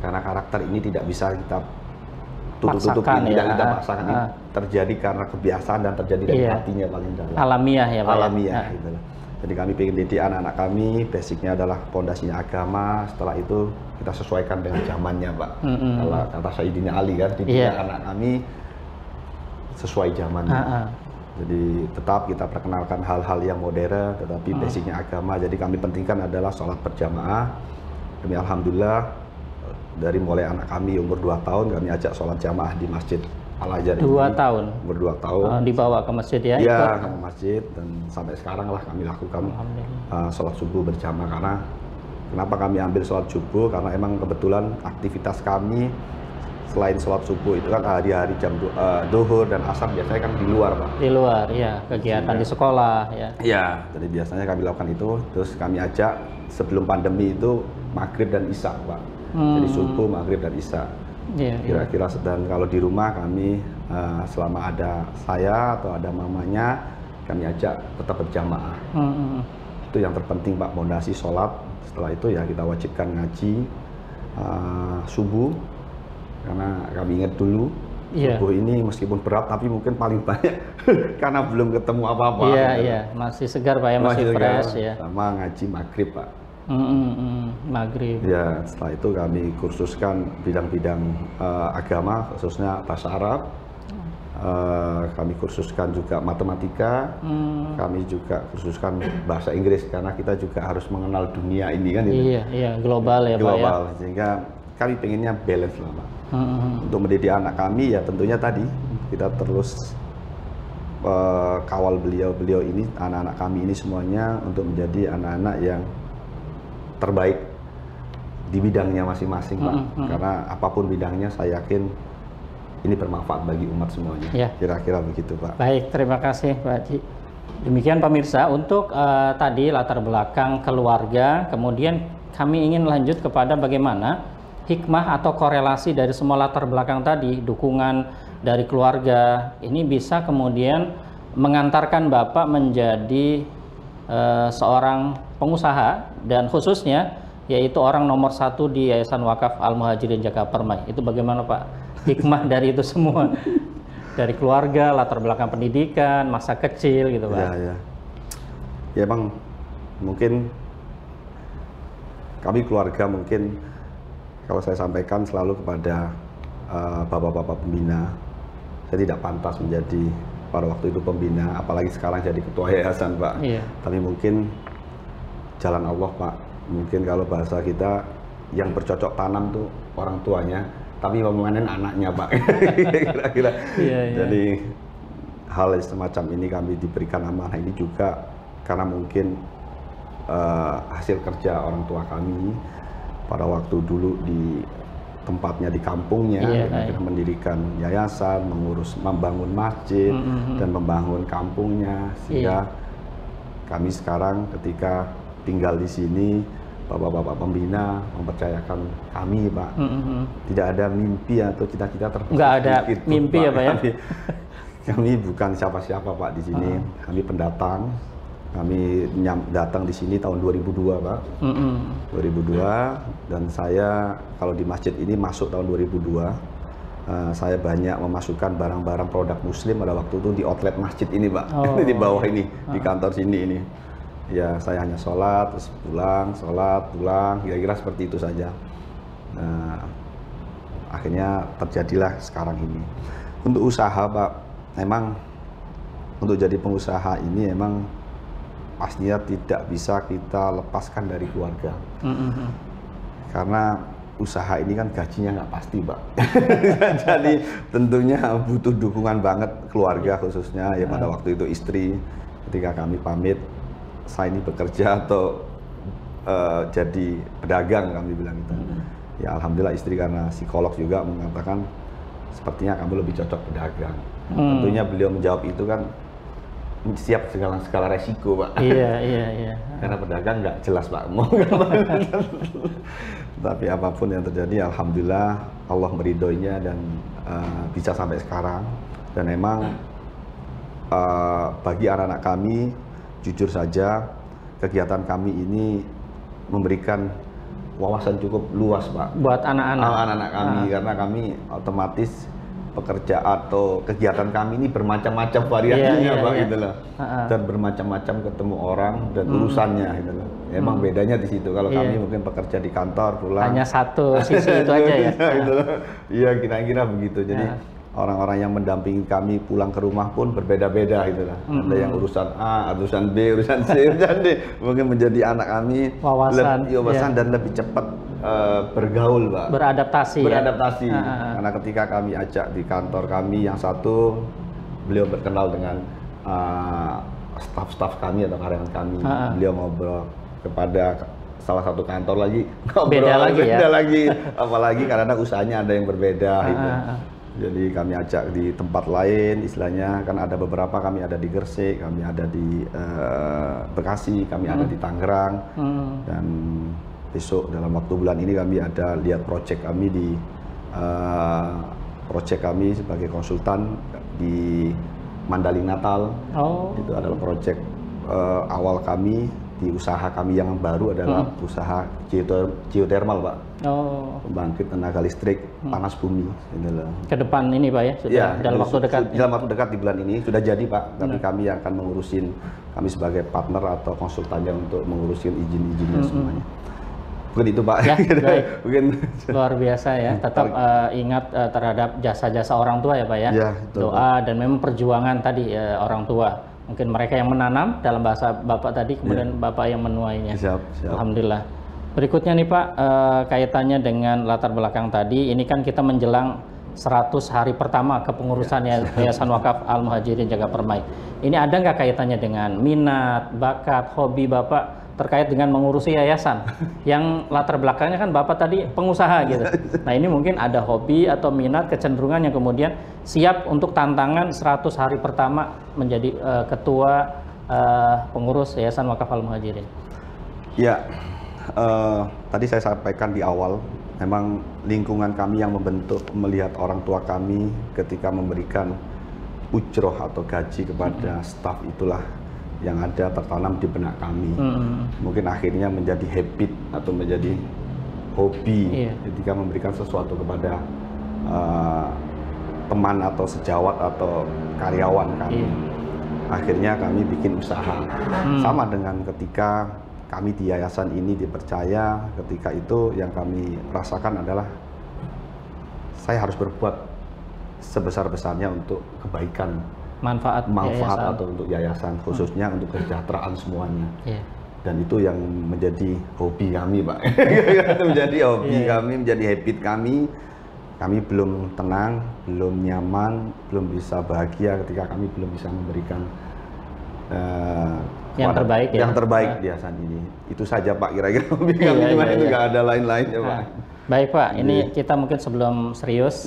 B: Karena karakter ini tidak bisa kita tutup-tutupin, tidak kita paksakan. Terjadi karena kebiasaan dan terjadi dari hatinya paling dalam.
A: Alamiah ya, Pak.
B: Alamiah gitu. Jadi kami ingin didik anak-anak kami, basicnya adalah pondasinya agama. Setelah itu kita sesuaikan dengan zamannya, Pak. Kalau kata Sayyidina Ali kan, didik anak kami sesuai zamannya. Jadi tetap kita perkenalkan hal-hal yang modern, tetapi basicnya agama. Jadi kami pentingkan adalah sholat berjamaah. Demi alhamdulillah, dari mulai anak kami umur 2 tahun, kami ajak sholat jamaah di Masjid Al-Azhar.
A: 2 tahun?
B: Umur 2 tahun.
A: Dibawa ke masjid ya?
B: Iya, ke masjid. Dan sampai sekarang lah kami lakukan sholat subuh berjamaah. Karena kenapa kami ambil sholat subuh? Karena emang kebetulan aktivitas kami selain sholat subuh itu kan hari-hari jam duhur dan asar biasanya kan di luar, Pak.
A: Di luar, ya, kegiatan di sekolah, ya.
B: Iya, jadi biasanya kami lakukan itu, terus kami ajak sebelum pandemi itu maghrib dan isya, Pak. Jadi subuh, maghrib dan isya. Kira-kira dan kalau di rumah kami selama ada saya atau ada mamanya, kami ajak tetap berjamaah. Itu yang terpenting, Pak, pondasi sholat. Setelah itu ya kita wajibkan ngaji subuh. Karena kami ingat dulu subuh ini meskipun berat tapi mungkin paling banyak karena belum ketemu apa-apa.
A: Iya, masih segar, Pak ya, masih fresh ya.
B: Sama ngaji maghrib, Pak.
A: Maghrib.
B: Ya, setelah itu kami kursuskan bidang-bidang agama, khususnya bahasa Arab. Kami kursuskan juga matematika. Kami juga kursuskan bahasa Inggris karena kita juga harus mengenal dunia ini kan.
A: Iya, global ya, Pak ya.
B: Global, sehingga kami pengennya balance lah, Pak. Untuk mendidik anak kami ya tentunya tadi kita terus kawal beliau ini, anak-anak kami ini semuanya untuk menjadi anak-anak yang terbaik di bidangnya masing-masing, Pak. Karena apapun bidangnya saya yakin ini bermanfaat bagi umat semuanya. Kira-kira begitu, Pak.
A: Baik, terima kasih, Pak Haji. Demikian pemirsa untuk tadi latar belakang keluarga, kemudian kami ingin lanjut kepada bagaimana hikmah atau korelasi dari semua latar belakang tadi, dukungan dari keluarga, ini bisa kemudian mengantarkan Bapak menjadi seorang pengusaha, dan khususnya yaitu orang nomor 1 di Yayasan Wakaf Al-Muhajirin Jaka Permai. Itu bagaimana, Pak? Hikmah dari itu semua, dari keluarga, latar belakang pendidikan, masa kecil gitu, Pak.
B: Ya Bang, mungkin kami keluarga mungkin kalau saya sampaikan selalu kepada bapak-bapak pembina, saya tidak pantas menjadi pada waktu itu pembina, apalagi sekarang jadi ketua yayasan, Pak.
A: Iya.
B: Tapi mungkin jalan Allah, Pak. Mungkin kalau bahasa kita yang bercocok tanam tuh orang tuanya, tapi memanen anaknya, Pak. Kira-kira.
A: Iya.
B: Jadi hal semacam ini kami diberikan amanah ini juga karena mungkin hasil kerja orang tua kami pada waktu dulu di tempatnya di kampungnya, kita mendirikan yayasan, membangun masjid dan membangun kampungnya, sehingga kami sekarang ketika tinggal di sini, bapak-bapak pembina mempercayakan kami, Pak. Tidak ada mimpi atau cita-cita tertentu.
A: Nggak ada mimpi, Pak, ya, Pak, ya?
B: Kami bukan siapa-siapa, Pak, di sini. Kami pendatang. Kami datang di sini tahun 2002, Pak. 2002, dan saya kalau di masjid ini masuk tahun 2002. Saya banyak memasukkan barang-barang produk muslim pada waktu itu di outlet masjid ini, Pak. Di bawah ini, di kantor sini ini. Ya, saya hanya sholat, terus pulang, kira-kira seperti itu saja. Nah, akhirnya terjadilah sekarang ini. Untuk usaha, Pak, memang untuk jadi pengusaha ini emang pastinya tidak bisa kita lepaskan dari keluarga. Karena usaha ini kan gajinya nggak pasti, Pak. Jadi tentunya butuh dukungan banget keluarga, khususnya ya pada waktu itu istri. Ketika kami pamit, saya ini bekerja atau jadi pedagang, kami bilang gitu. Ya alhamdulillah istri karena psikolog juga mengatakan sepertinya kamu lebih cocok pedagang. Tentunya beliau menjawab itu kan siap segala resiko, Pak.
A: Iya.
B: Karena pedagang nggak jelas, Pak, mau tapi apapun yang terjadi, alhamdulillah Allah meridhoinya dan bisa sampai sekarang. Dan emang bagi anak-anak kami, jujur saja kegiatan kami ini memberikan wawasan cukup luas, Pak,
A: buat anak-anak
B: kami, karena kami otomatis pekerja atau kegiatan kami ini bermacam-macam variasinya, Pak, gitu loh. Dan bermacam-macam ketemu orang dan urusannya, gitu loh. Emang bedanya di situ. Kalau kami mungkin bekerja di kantor, pulang
A: hanya satu sisi itu aja ya.
B: Gitu loh. Iya, kira-kira begitu. Jadi orang-orang yang mendampingi kami pulang ke rumah pun berbeda-beda, gitu lah. Ada yang urusan A, urusan B, urusan C, jadi mungkin menjadi anak kami wawasan dan lebih cepat bergaul, Pak.
A: Beradaptasi.
B: Karena ketika kami ajak di kantor kami yang satu, beliau berkenal dengan staf-staf kami atau karyawan kami. Beliau ngobrol kepada salah satu kantor lagi,
A: beda
B: lagi. Apalagi karena usahanya ada yang berbeda, gitu. Jadi kami ajak di tempat lain, istilahnya kan ada beberapa, kami ada di Gresik, kami ada di Bekasi, kami ada di Tangerang, dan besok dalam waktu bulan ini kami ada lihat proyek kami di proyek kami sebagai konsultan di Mandaling Natal. Itu adalah proyek awal kami di usaha kami yang baru adalah usaha geothermal, Pak. Pembangkit tenaga listrik panas bumi.
A: Ke depan ini, Pak, ya? Sudah dalam waktu dekat.
B: Dalam waktu dekat di bulan ini sudah jadi, Pak. Tapi kami yang akan mengurusin, kami sebagai partner atau konsultannya untuk mengurusin izin-izinnya semuanya. Mungkin itu, Pak.
A: Ya, baik.
B: Mungkin
A: luar biasa ya. Tetap ingat terhadap jasa-jasa orang tua ya, Pak, ya. Doa dan memang perjuangan tadi orang tua. Mungkin mereka yang menanam dalam bahasa Bapak tadi, kemudian Bapak yang menuainya.
B: Siap.
A: Alhamdulillah. Berikutnya nih, Pak, kaitannya dengan latar belakang tadi, ini kan kita menjelang 100 hari pertama kepengurusan Yayasan Wakaf Al-Muhajirin Jaga Permai. Ini ada nggak kaitannya dengan minat, bakat, hobi Bapak terkait dengan mengurusi yayasan? Yang latar belakangnya kan Bapak tadi pengusaha gitu. Nah, ini mungkin ada hobi atau minat, kecenderungan yang kemudian siap untuk tantangan 100 hari pertama menjadi ketua pengurus Yayasan Wakaf Al-Muhajirin.
B: Ya, tadi saya sampaikan di awal, memang lingkungan kami yang membentuk, melihat orang tua kami ketika memberikan ujroh atau gaji kepada staf, itulah yang ada tertanam di benak kami. Mungkin akhirnya menjadi habit atau menjadi hobi ketika memberikan sesuatu kepada teman atau sejawat atau karyawan kami. Akhirnya kami bikin usaha. Sama dengan ketika kami di yayasan ini dipercaya, ketika itu yang kami rasakan adalah saya harus berbuat sebesar-besarnya untuk kebaikan,
A: manfaat yayasan.
B: atau untuk yayasan, khususnya untuk kesejahteraan semuanya.
A: Iya.
B: Dan itu yang menjadi hobi kami, Pak. Itu menjadi hobi kami, menjadi habit kami. Kami belum tenang, belum nyaman, belum bisa bahagia ketika kami belum bisa memberikan
A: yang terbaik,
B: yang terbaik di yayasan ini. Itu saja, Pak, kira-kira hobi kami, itu nggak ada lain-lainnya, Pak.
A: Baik, Pak, ini kita mungkin sebelum serius,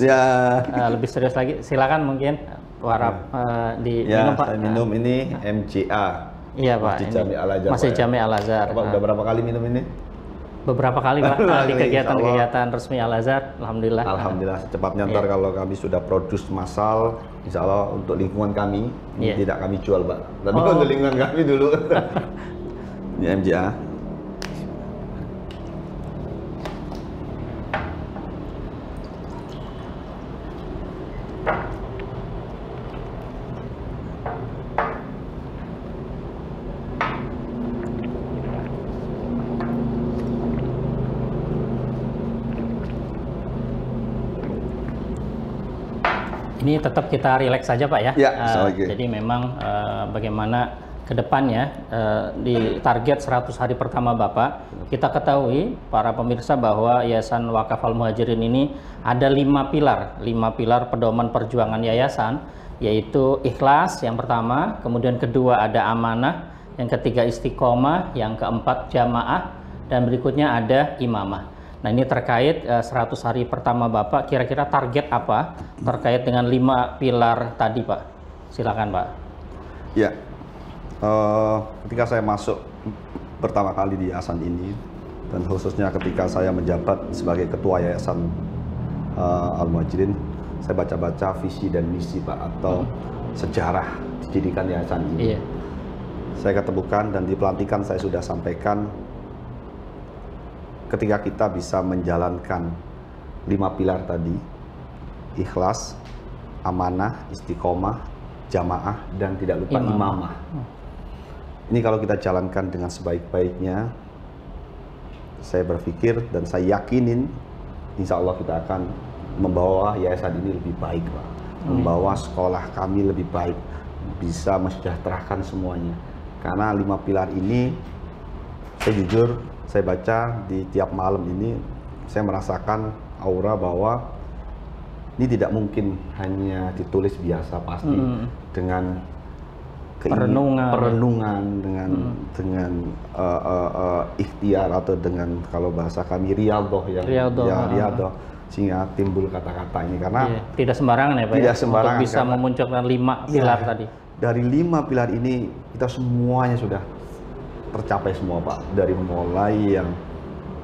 A: lebih serius lagi, silakan mungkin warap diminum, Pak.
B: Saya minum ini MCA.
A: Iya, Pak. Masjid Jami Al-Azhar.
B: Pak, udah berapa kali minum ini?
A: Beberapa kali, Pak, di kegiatan-kegiatan resmi Al-Azhar. Alhamdulillah.
B: Alhamdulillah, secepatnya ntar kalau kami sudah produce massal, insya Allah untuk lingkungan kami, ini tidak kami jual, Pak. Tapi untuk lingkungan kami dulu. Ini MCA.
A: Ini tetap kita rileks saja, Pak, ya. Jadi memang bagaimana ke depannya di target 100 hari pertama Bapak, kita ketahui para pemirsa bahwa Yayasan Wakaf Al-Muhajirin ini ada 5 pilar pedoman perjuangan yayasan, yaitu ikhlas yang pertama, kemudian kedua ada amanah, yang ketiga istiqomah, yang keempat jamaah, dan berikutnya ada imamah. Nah, ini terkait 100 hari pertama Bapak, kira-kira target apa terkait dengan 5 pilar tadi, Pak? Silakan, Pak.
B: Ya, ketika saya masuk pertama kali di yayasan ini, dan khususnya ketika saya menjabat sebagai ketua Yayasan Al-Muhajirin, saya baca-baca visi dan misi, Pak, atau sejarah didirikan yayasan ini.
A: Iya.
B: Saya ketemukan dan di pelantikan saya sudah sampaikan, ketika kita bisa menjalankan 5 pilar tadi, ikhlas, amanah, istiqomah, jamaah, dan tidak lupa imamah. Ini kalau kita jalankan dengan sebaik-baiknya, saya berpikir dan saya yakinin, insya Allah kita akan membawa yayasan ini lebih baik, Pak. Membawa sekolah kami lebih baik, bisa mensejahterakan semuanya. Karena 5 pilar ini, saya jujur, saya baca di tiap malam ini, saya merasakan aura bahwa ini tidak mungkin hanya ditulis biasa, pasti dengan perenungan, dengan ikhtiar, atau dengan kalau bahasa kami riyadhah, riyadhah, sehingga timbul kata-kata ini. Karena
A: tidak sembarangan, ya, Pak,
B: tidak sembarangan,
A: untuk bisa memunculkan 5 pilar tadi.
B: Dari 5 pilar ini kita semuanya sudah tercapai semua, Pak. Dari mulai yang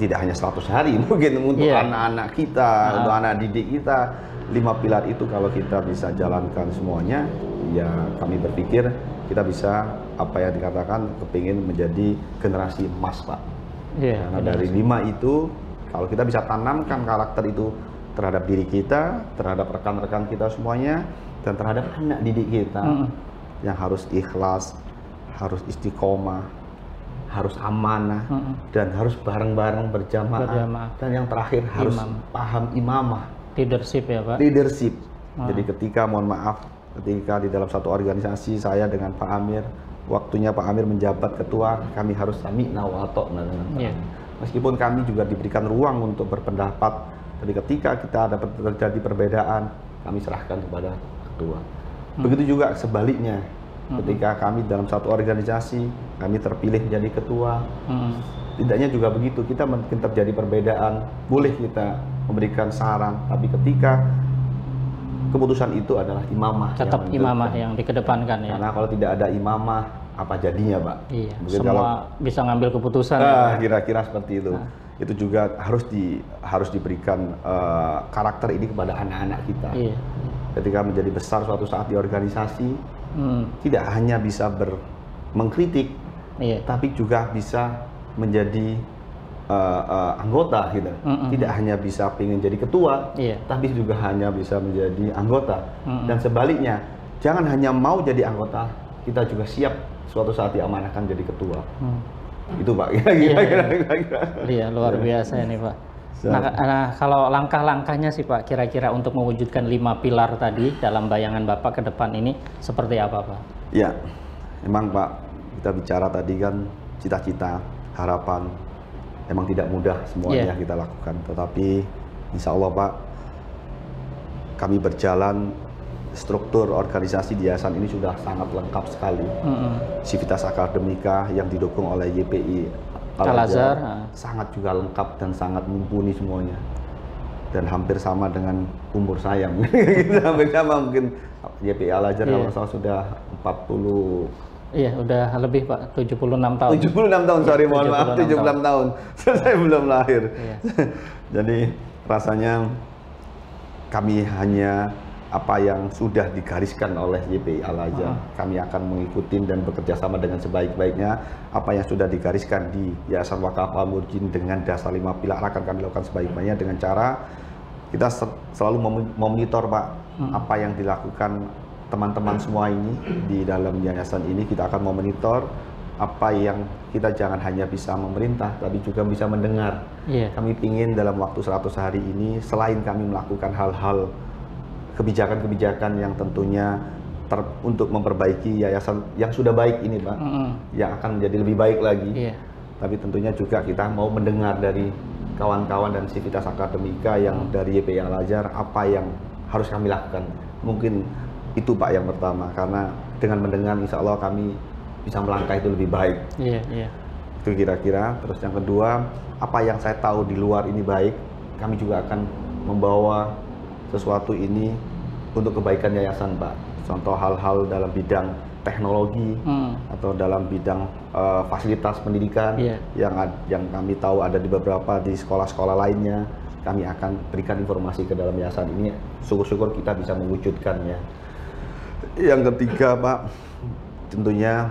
B: tidak hanya 100 hari mungkin untuk anak-anak kita, untuk anak didik kita, 5 pilar itu kalau kita bisa jalankan semuanya, ya kami berpikir kita bisa, apa yang dikatakan, kepingin menjadi generasi emas, Pak. Karena dari 5 itu, kalau kita bisa tanamkan karakter itu terhadap diri kita, terhadap rekan-rekan kita semuanya, dan terhadap anak didik kita, yang harus ikhlas, harus istiqomah, harus amanah, dan harus bareng-bareng berjamaah, dan yang terakhir harus paham imamah,
A: leadership, ya, Pak.
B: Leadership. Jadi ketika, mohon maaf, ketika di dalam satu organisasi saya dengan Pak Amir, waktunya Pak Amir menjabat ketua, kami harus sami'na wa ata'na dengan Pak Amir. Meskipun kami juga diberikan ruang untuk berpendapat, jadi ketika kita ada terjadi perbedaan, kami serahkan kepada ketua. Begitu juga sebaliknya. Ketika kami dalam satu organisasi, kami terpilih menjadi ketua, tidaknya juga begitu. Kita mungkin terjadi perbedaan, boleh kita memberikan saran, tapi ketika keputusan itu adalah imamah,
A: tetap imamah yang dikedepankan, ya.
B: Karena kalau tidak ada imamah, apa jadinya, Pak?
A: Iya,
B: mungkin
A: semua
B: kalau
A: bisa ngambil keputusan.
B: Kira-kira seperti itu. Itu juga harus diberikan karakter ini kepada anak-anak kita.
A: Iya.
B: Ketika menjadi besar suatu saat di organisasi, tidak hanya bisa mengkritik, tapi juga bisa menjadi anggota, gitu. Tidak hanya bisa pengen jadi ketua, tapi juga hanya bisa menjadi anggota. Dan sebaliknya, jangan hanya mau jadi anggota, kita juga siap suatu saat diamanahkan jadi ketua. Itu, Pak.
A: Iya, luar biasa ini, Pak. Nah, kalau langkah-langkahnya sih Pak, kira-kira untuk mewujudkan 5 pilar tadi dalam bayangan Bapak ke depan ini seperti apa Pak?
B: Ya, memang Pak, kita bicara tadi kan cita-cita, harapan, emang tidak mudah semuanya kita lakukan. Tetapi insya Allah Pak, kami berjalan, struktur organisasi di yayasan ini sudah sangat lengkap sekali. Sivitas akademika yang didukung oleh YPI Al-Azhar sangat juga lengkap dan sangat mumpuni semuanya, dan hampir sama dengan umur saya. Hampir sama, mungkin YPI Al-Azhar kalau saya sudah 40.
A: Iya, udah lebih Pak, 76 tahun.
B: 76 tahun, sorry, mohon maaf, 76 tahun. Saya belum lahir. Iya. Jadi rasanya kami hanya apa yang sudah digariskan oleh YPI Al-Azhar, kami akan mengikuti dan bekerja sama dengan sebaik-baiknya. Apa yang sudah digariskan di Yayasan Wakaf Al-Murjin dengan dasar 5 pilar akan kami lakukan sebaik-baiknya dengan cara kita selalu memonitor Pak, apa yang dilakukan teman-teman semua ini di dalam yayasan ini. Kita akan memonitor apa yang kita jangan hanya bisa memerintah, tapi juga bisa mendengar. Kami ingin dalam waktu 100 hari ini, selain kami melakukan hal-hal kebijakan-kebijakan yang tentunya untuk memperbaiki yayasan yang sudah baik ini Pak, yang akan menjadi lebih baik lagi. Tapi tentunya juga kita mau mendengar dari kawan-kawan dan sivitas akademika yang dari YPI Al-Azhar, apa yang harus kami lakukan. Mungkin itu Pak yang pertama, karena dengan mendengar insya Allah kami bisa melangkah itu lebih baik. Itu kira-kira. Terus yang kedua, apa yang saya tahu di luar ini baik, kami juga akan membawa sesuatu ini untuk kebaikan yayasan Pak. Contoh hal-hal dalam bidang teknologi atau dalam bidang fasilitas pendidikan yang kami tahu ada di beberapa di sekolah-sekolah lainnya, kami akan berikan informasi ke dalam yayasan ini. Syukur-syukur kita bisa mewujudkannya. Yang ketiga Pak, tentunya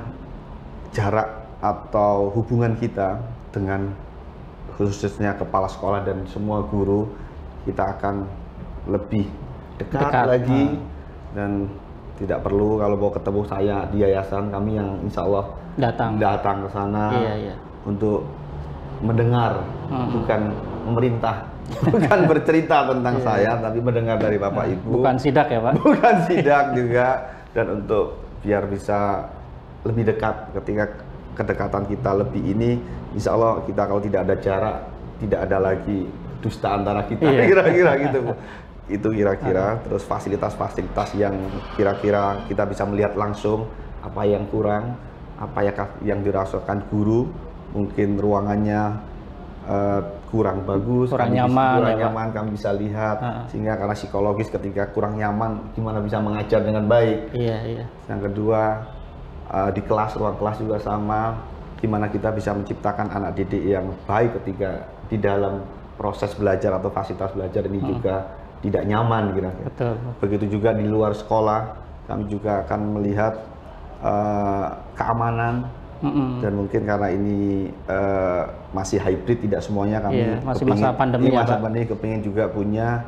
B: jarak atau hubungan kita dengan khususnya kepala sekolah dan semua guru, kita akan lebih dekat lagi. Dan tidak perlu kalau mau ketemu saya di yayasan, kami yang insya Allah datang ke sana untuk mendengar, bukan memerintah, bukan bercerita tentang saya, tapi mendengar dari Bapak Ibu.
A: Bukan sidak ya Pak? Bukan
B: sidak juga. Dan untuk biar bisa lebih dekat, ketika kedekatan kita lebih ini, insya Allah kita kalau tidak ada jarak, tidak ada lagi dusta antara kita, kira-kira gitu. Itu kira-kira. Terus fasilitas-fasilitas yang kira-kira kita bisa melihat langsung apa yang kurang, apa yang dirasakan guru, mungkin ruangannya kurang bagus,
A: kurang nyaman,
B: kami bisa lihat. Sehingga karena psikologis ketika kurang nyaman, gimana bisa mengajar dengan baik. Yang kedua, di kelas, ruang kelas juga sama, gimana kita bisa menciptakan anak didik yang baik ketika di dalam proses belajar atau fasilitas belajar ini juga tidak nyaman kira-kira. Begitu juga di luar sekolah, kami juga akan melihat keamanan. Dan mungkin karena ini masih hybrid, tidak semuanya kami
A: masih masa pandemi
B: kepingin juga punya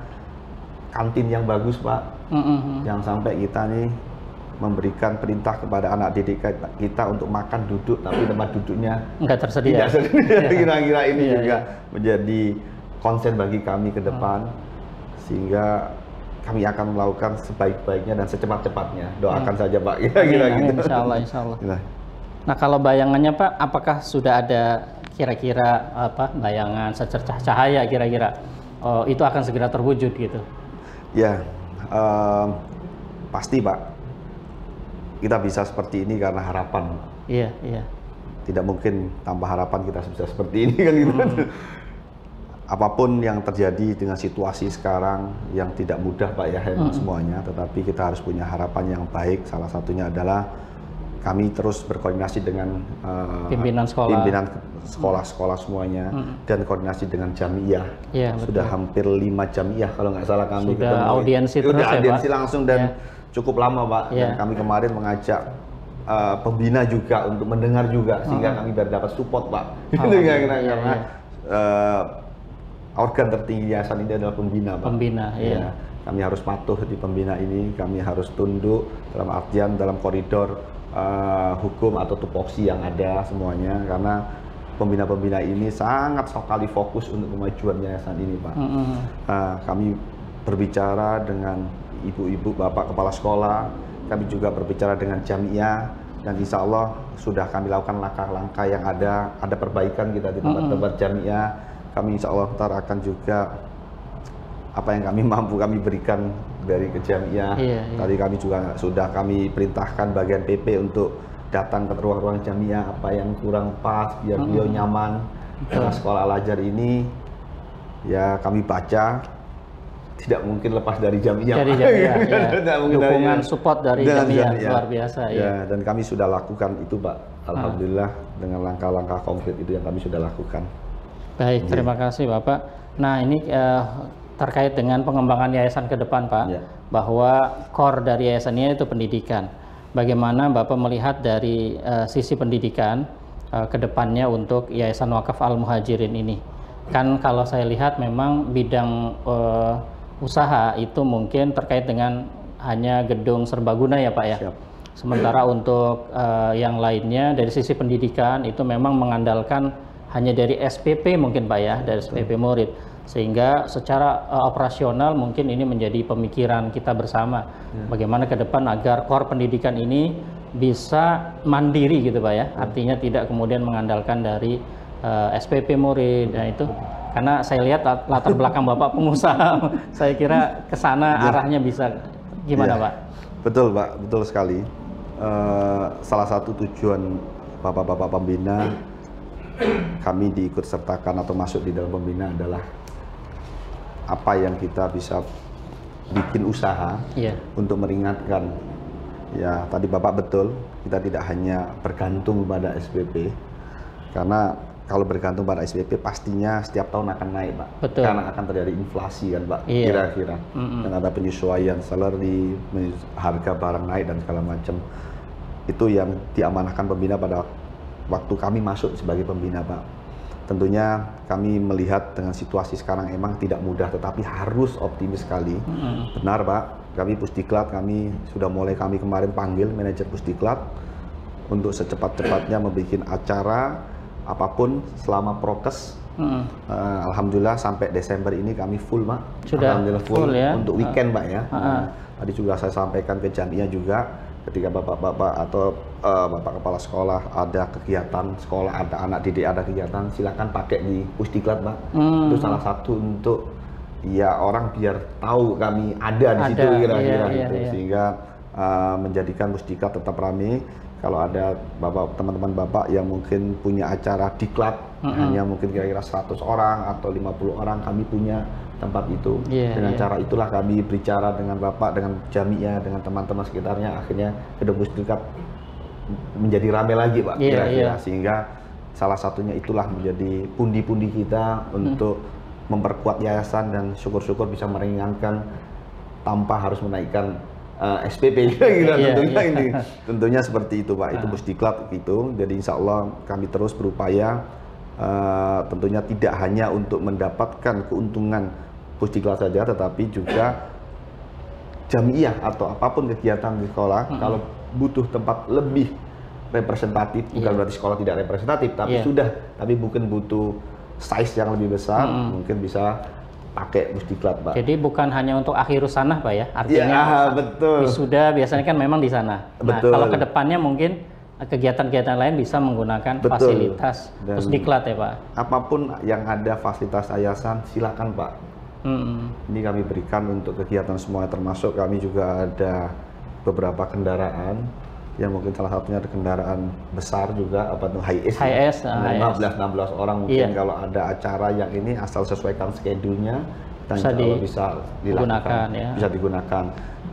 B: kantin yang bagus Pak. Yang sampai kita nih memberikan perintah kepada anak didik kita untuk makan duduk, tapi tempat duduknya
A: nggak tersedia.
B: Kira-kira ini juga menjadi konsen bagi kami ke depan, sehingga kami akan melakukan sebaik-baiknya dan secepat-cepatnya. Doakan saja Pak, kira-kira gitu.
A: Insya Allah. Nah, kalau bayangannya Pak, apakah sudah ada kira-kira bayangan secercah cahaya kira-kira itu akan segera terwujud gitu?
B: Ya, pasti Pak. Kita bisa seperti ini karena harapan. Tidak mungkin tanpa harapan kita bisa seperti ini kan gitu. Apapun yang terjadi dengan situasi sekarang yang tidak mudah Pak ya, semuanya, tetapi kita harus punya harapan yang baik. Salah satunya adalah kami terus berkoordinasi dengan pimpinan sekolah semuanya, dan koordinasi dengan jamiah. Sudah hampir 5 jamiah kalau nggak salah kami.
A: Sudah audiensi terus ya,
B: audiensi langsung dan cukup lama Pak. Dan kami kemarin mengajak pembina juga untuk mendengar juga, sehingga kami biar dapat support Pak. Karena organ tertinggi yayasan ini adalah pembina Pak. Kami harus patuh di pembina ini, kami harus tunduk dalam artian dalam koridor hukum atau tupoksi yang ada semuanya, karena pembina-pembina ini sangat sekali fokus untuk kemajuan yayasan ini, Pak. Kami berbicara dengan ibu-ibu, bapak kepala sekolah, kami juga berbicara dengan jamiah, dan insya Allah sudah kami lakukan langkah-langkah yang ada perbaikan kita di tempat-tempat jamiah. Kami insya Allah ntar akan juga apa yang kami mampu kami berikan dari ke jamiah. Tadi kami juga sudah kami perintahkan bagian PP untuk datang ke ruang-ruang jamiah, apa yang kurang pas biar beliau nyaman. Karena sekolah Al-Azhar ini ya kami baca tidak mungkin lepas dari jamiah.
A: Dari jamiah, dukungan support dari jamiah luar biasa.
B: Ya, dan kami sudah lakukan itu, Pak. Alhamdulillah dengan langkah-langkah konkret itu yang kami sudah lakukan.
A: Baik, terima kasih Bapak. Nah ini terkait dengan pengembangan yayasan ke depan, Pak, bahwa core dari yayasan ini itu pendidikan. Bagaimana Bapak melihat dari sisi pendidikan ke depannya untuk Yayasan Wakaf Al-Muhajirin ini? Kan kalau saya lihat memang bidang usaha itu mungkin terkait dengan hanya gedung serbaguna ya Pak ya.
B: Siap.
A: Sementara untuk yang lainnya dari sisi pendidikan itu memang mengandalkan hanya dari SPP mungkin Pak ya, dari SPP murid. Sehingga secara operasional mungkin ini menjadi pemikiran kita bersama. Bagaimana ke depan agar core pendidikan ini bisa mandiri gitu Pak ya. Artinya tidak kemudian mengandalkan dari SPP murid. Dan itu karena saya lihat latar belakang Bapak pengusaha, saya kira ke sana arahnya bisa gimana Pak?
B: Betul Pak, betul sekali. Salah satu tujuan Bapak-bapak pembina kami diikut sertakan atau masuk di dalam pembina adalah apa yang kita bisa bikin usaha untuk meringankan. Ya, tadi Bapak betul, kita tidak hanya bergantung pada SPP, karena kalau bergantung pada SPP pastinya setiap tahun akan naik, Pak.
A: Betul.
B: Karena akan terjadi inflasi kan, Pak, kira-kira. Dan ada penyesuaian salary, harga barang naik dan segala macam. Itu yang diamanahkan pembina pada waktu kami masuk sebagai pembina, Pak. Tentunya kami melihat dengan situasi sekarang emang tidak mudah, tetapi harus optimis sekali. Benar Pak, kami Pusdiklat, kami sudah mulai kami kemarin panggil manajer Pusdiklat untuk secepat-cepatnya membuat acara apapun selama prokes. Alhamdulillah sampai Desember ini kami full Pak.
A: Sudah
B: Alhamdulillah full
A: ya?
B: Untuk weekend Pak ya. Tadi juga saya sampaikan ke jamiah juga, ketika bapak-bapak atau bapak kepala sekolah ada kegiatan sekolah, ada anak didik ada kegiatan, silakan pakai di Pusdiklat Pak. Itu salah satu untuk ya orang biar tahu kami ada di situ kira-kira gitu. Sehingga menjadikan Pusdiklat tetap ramai. Kalau ada bapak teman-teman bapak yang mungkin punya acara diklat hanya mungkin kira-kira 100 orang atau 50 orang, kami punya tempat itu. Dengan cara itulah kami berbicara dengan bapak, dengan jamiah, dengan teman-teman sekitarnya, akhirnya gedung Pusdiklat menjadi ramai lagi Pak, kira-kira. Sehingga salah satunya itulah menjadi pundi-pundi kita untuk memperkuat yayasan, dan syukur-syukur bisa meringankan tanpa harus menaikkan SPP kira-kira. Tentunya seperti itu Pak. Itu Pusdiklat itu. Jadi insya Allah kami terus berupaya, tentunya tidak hanya untuk mendapatkan keuntungan Pusdiklat saja, tetapi juga jamiah atau apapun kegiatan di sekolah kalau butuh tempat lebih representatif, bukan berarti sekolah tidak representatif, tapi tapi mungkin butuh size yang lebih besar, mungkin bisa pakai Pusdiklat Pak.
A: Jadi bukan hanya untuk akhirus sanah Pak ya, artinya wisuda biasanya kan memang di sana. Nah, kalau kedepannya mungkin kegiatan-kegiatan lain bisa menggunakan fasilitas Pusdiklat ya Pak.
B: Apapun yang ada fasilitas yayasan silakan Pak. Ini kami berikan untuk kegiatan semua, termasuk kami juga ada beberapa kendaraan yang mungkin salah satunya ada kendaraan besar juga, apa tuh Hi-Ace 15-16 orang mungkin. Kalau ada acara yang ini asal sesuaikan schedule-nya dan bisa dilakukan, bisa digunakan.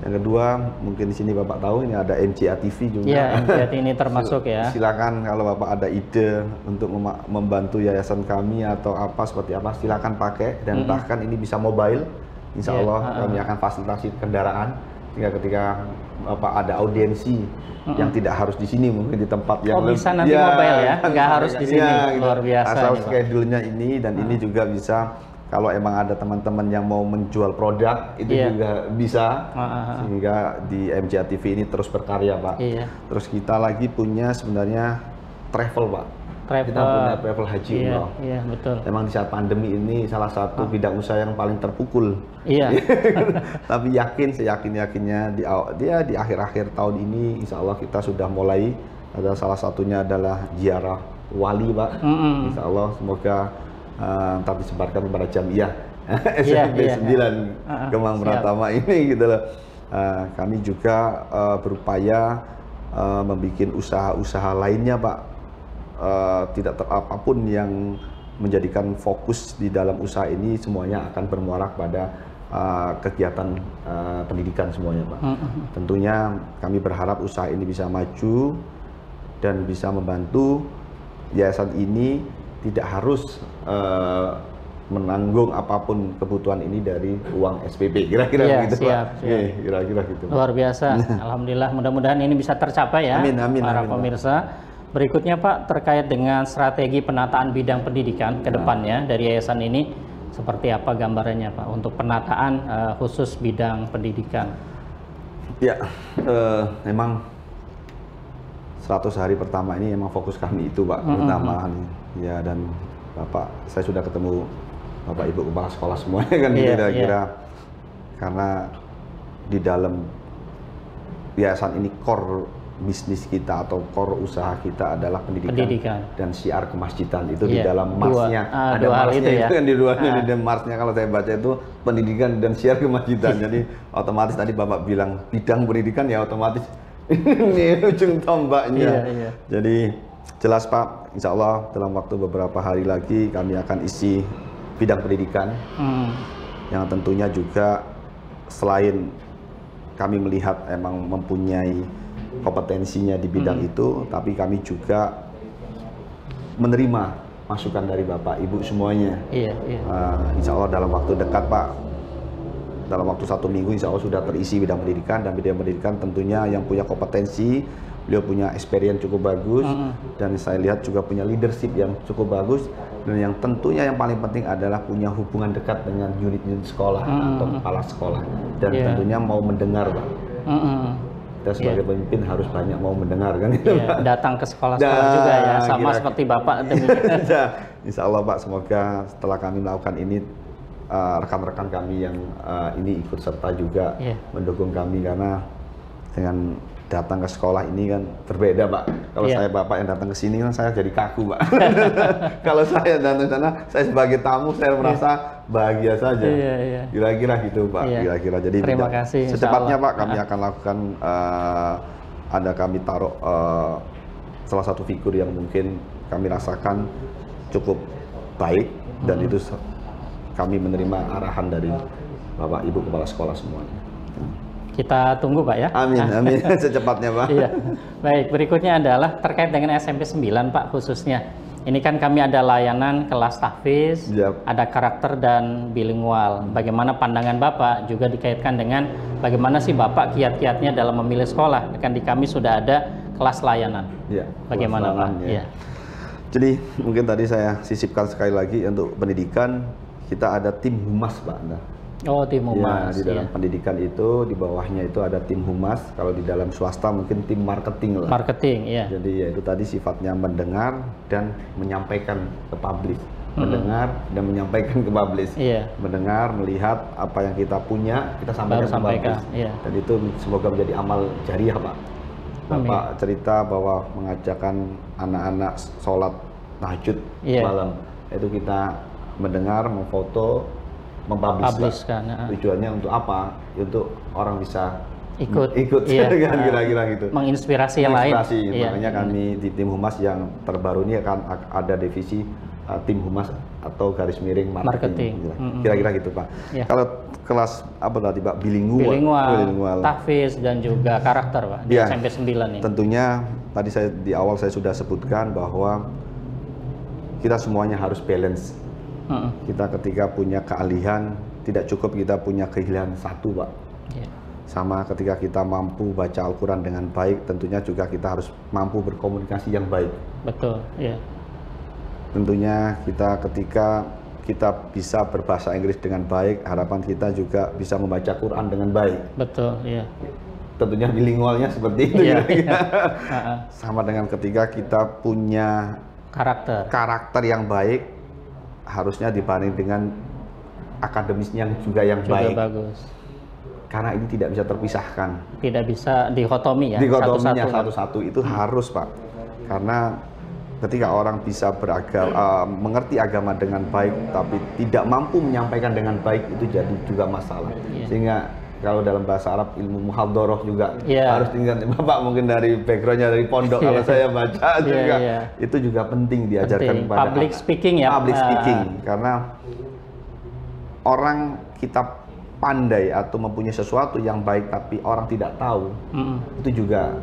B: Yang kedua mungkin di sini Bapak tahu ini ada MCA TV juga.
A: Iya, MCA ini termasuk ya.
B: Silakan kalau Bapak ada ide untuk membantu yayasan kami atau apa seperti apa, silakan pakai, dan bahkan ini bisa mobile. Insya Allah kami akan fasilitasi kendaraan sehingga ketika Bapak ada audiensi yang tidak harus di sini, mungkin di tempat yang
A: bisa nanti mobile ya, nggak harus di sini. Luar biasa.
B: Asal schedule-nya ini, dan ini juga bisa kalau emang ada teman-teman yang mau menjual produk itu juga bisa. Sehingga di MCA TV ini terus berkarya Pak. Terus kita lagi punya sebenarnya travel Pak. kita punya travel haji umroh.
A: Iya, betul.
B: Emang di saat pandemi ini salah satu bidang usaha yang paling terpukul.
A: Iya.
B: Tapi seyakin-yakinnya di akhir-akhir tahun ini insya Allah kita sudah mulai. Ada salah satunya adalah ziarah wali, Pak. Insya Allah semoga ntar disebarkan kepada jamiah SMP 9 Kemang Pratama ini gitu loh. Kami juga berupaya membuat usaha-usaha lainnya, Pak. Tidak apapun yang menjadikan fokus di dalam usaha ini semuanya akan bermuara pada kegiatan pendidikan semuanya, Pak. Tentunya kami berharap usaha ini bisa maju dan bisa membantu yayasan ini tidak harus menanggung apapun kebutuhan ini dari uang SPP, kira-kira gitu, Pak. Kira-kira gitu.
A: Luar biasa. Alhamdulillah, mudah-mudahan ini bisa tercapai ya, para pemirsa. Berikutnya, Pak, terkait dengan strategi penataan bidang pendidikan ke depannya dari yayasan ini, seperti apa gambarannya, Pak, untuk penataan khusus bidang pendidikan?
B: Ya, memang 100 hari pertama ini memang fokus kami itu, Pak, utama. Ya, dan Bapak, saya sudah ketemu Bapak Ibu Kepala Sekolah semuanya kan, kira-kira. Karena di dalam yayasan ini core bisnis kita atau core usaha kita adalah pendidikan. Dan syiar kemasjidan itu di dalam marsnya ada marsnya itu kan di dalam marsnya kalau saya baca itu pendidikan dan syiar kemasjidan. Jadi otomatis tadi Bapak bilang bidang pendidikan ya otomatis ini ujung tombaknya. Jadi jelas, Pak, insya Allah dalam waktu beberapa hari lagi kami akan isi bidang pendidikan yang tentunya juga selain kami melihat emang mempunyai kompetensinya di bidang itu, tapi kami juga menerima masukan dari Bapak Ibu semuanya. Insya Allah dalam waktu dekat, Pak, dalam waktu 1 minggu insya Allah sudah terisi bidang pendidikan, dan bidang pendidikan tentunya yang punya kompetensi, beliau punya experience cukup bagus, dan saya lihat juga punya leadership yang cukup bagus, dan yang tentunya yang paling penting adalah punya hubungan dekat dengan unit-unit sekolah atau kepala sekolah, dan tentunya mau mendengar, Pak. Kita sebagai pemimpin harus banyak mau mendengar kan,
A: datang ke sekolah-sekolah juga ya, sama seperti Bapak demikian.
B: Insya Allah, Pak, semoga setelah kami melakukan ini rekan-rekan kami yang ini ikut serta juga mendukung kami, karena dengan datang ke sekolah ini kan berbeda, Pak. Kalau saya Bapak yang datang ke sini kan saya jadi kaku, Pak. Kalau saya datang ke sana, saya sebagai tamu saya merasa bahagia saja. Kira-kira gitu, Pak. Kira-kira. Jadi
A: terima kasih.
B: Secepatnya, Pak, kami akan lakukan kami taruh salah satu figur yang mungkin kami rasakan cukup baik, dan itu kami menerima arahan dari Bapak Ibu Kepala Sekolah semuanya.
A: Kita tunggu, Pak, ya.
B: Amin, amin. Secepatnya, Pak.
A: Baik, berikutnya adalah terkait dengan SMP 9, Pak, khususnya. Ini kan kami ada layanan kelas tahfiz, ada karakter dan bilingual. Bagaimana pandangan Bapak juga dikaitkan dengan bagaimana sih Bapak kiat-kiatnya dalam memilih sekolah? Kan di kami sudah ada kelas layanan. Bagaimana, Pak?
B: Jadi mungkin tadi saya sisipkan sekali lagi untuk pendidikan, kita ada tim humas, Pak.
A: Tim humas.
B: Di dalam pendidikan itu di bawahnya itu ada tim humas. Kalau di dalam swasta mungkin tim marketing lah.
A: Marketing,
B: Jadi ya itu tadi sifatnya mendengar dan menyampaikan ke publis. Mendengar dan menyampaikan ke publis. Mendengar, melihat apa yang kita punya, kita sampaikan ke publis. Dan itu semoga menjadi amal jariah, Pak. Bapak cerita bahwa mengajarkan anak-anak sholat tahajud malam. Itu kita mendengar, memfoto, mempubliskan. Tujuannya untuk apa? Untuk orang bisa ikut kan, kira-kira gitu.
A: Menginspirasi yang lain.
B: Makanya kami di tim humas yang terbaru ini akan ada divisi tim humas atau garis miring marketing. Kira-kira gitu, Pak. Kalau kelas apa tadi, Pak? Bilingual,
A: tahfiz dan juga karakter, Pak, di SMP 9 ini.
B: Tentunya tadi saya di awal saya sudah sebutkan bahwa kita semuanya harus balance. Kita ketika punya keahlian, tidak cukup kita punya keahlian satu, Pak. Sama ketika kita mampu baca Al-Quran dengan baik, tentunya juga kita harus mampu berkomunikasi yang baik.
A: Betul,
B: Tentunya kita ketika kita bisa berbahasa Inggris dengan baik, harapan kita juga bisa membaca Quran dengan baik.
A: Betul,
B: Tentunya bilingualnya seperti itu. Sama dengan ketika kita punya karakter yang baik harusnya dibanding dengan akademisnya yang baik.
A: Bagus.
B: Karena ini tidak bisa terpisahkan.
A: Tidak bisa dikotomi ya.
B: Dikotominya satu-satu itu harus, Pak. Karena ketika orang bisa mengerti agama dengan baik tapi tidak mampu menyampaikan dengan baik, itu jadi juga masalah. Sehingga kalau dalam bahasa Arab ilmu muhadharah juga harus tinggal. Bapak mungkin dari backgroundnya dari pondok, kalau saya baca juga itu juga penting diajarkan pada
A: public speaking ya.
B: Public speaking, karena orang kita pandai atau mempunyai sesuatu yang baik tapi orang tidak tahu, itu juga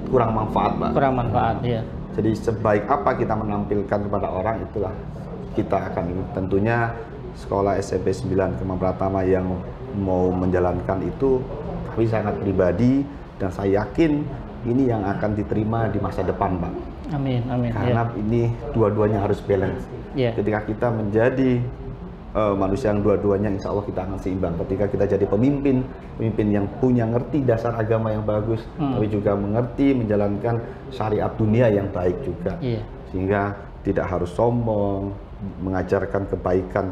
B: kurang manfaat, Pak.
A: Kurang manfaat, ya.
B: Jadi sebaik apa kita menampilkan kepada orang, itulah kita akan. Tentunya sekolah SMP 9 Kemang Pratama yang mau menjalankan itu tapi sangat pribadi, dan saya yakin ini yang akan diterima di masa depan, Pak.
A: Amin, amin.
B: Karena ini dua-duanya harus balance. Ketika kita menjadi manusia yang dua-duanya, insya Allah kita akan seimbang. Ketika kita jadi pemimpin yang punya ngerti dasar agama yang bagus, tapi juga mengerti menjalankan syariat dunia yang baik juga, sehingga tidak harus sombong, mengajarkan kebaikan,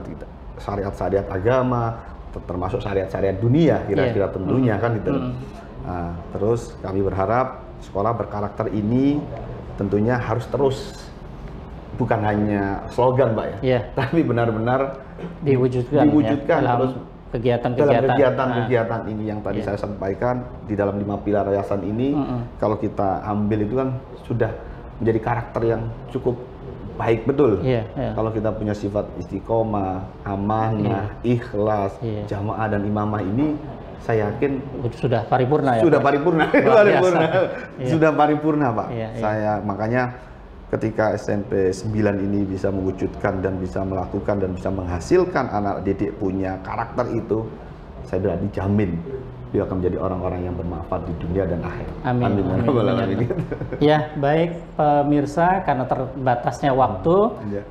B: syariat-syariat agama, termasuk syariat-syariat dunia, kira-kira tentunya kan itu. Nah, terus kami berharap sekolah berkarakter ini tentunya harus terus, bukan hanya slogan, Pak ya, tapi benar-benar diwujudkan
A: dalam
B: terus
A: kegiatan
B: ini yang tadi saya sampaikan di dalam 5 pilar yayasan ini. Kalau kita ambil itu kan sudah menjadi karakter yang cukup baik, betul. Kalau kita punya sifat istiqomah, amanah, ikhlas, jamaah dan imamah, ini saya yakin
A: sudah paripurna ya.
B: Sudah paripurna, sudah paripurna, Pak. Saya makanya ketika SMP 9 ini bisa mewujudkan dan bisa melakukan dan bisa menghasilkan anak didik punya karakter itu, saya berani jamin dia akan menjadi orang-orang yang bermanfaat di dunia dan akhirat.
A: Amin. Ya, baik pemirsa, karena terbatasnya waktu,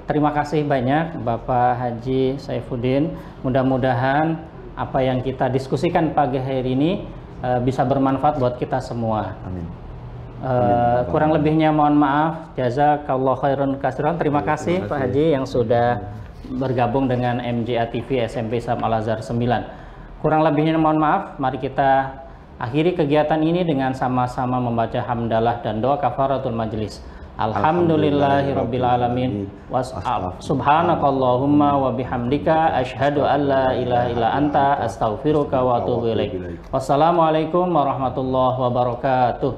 A: terima kasih banyak Bapak Haji Saifuddin. Mudah-mudahan apa yang kita diskusikan pagi hari ini bisa bermanfaat buat kita semua.
B: Amin.
A: Kurang lebihnya mohon maaf. Jazakallahu khairan katsiran. Terima kasih Pak Haji yang sudah bergabung dengan MJA TV SMP Islam Al Azhar 9. Kurang lebihnya mohon maaf. Mari kita akhiri kegiatan ini dengan sama-sama membaca hamdalah dan doa kafaratul majlis. Alhamdulillahirabbil alamin. Subhanakallahumma wa bihamdika asyhadu an la ilaha illa anta astaghfiruka wa atubu ilaik. Wassalamualaikum warahmatullahi wabarakatuh.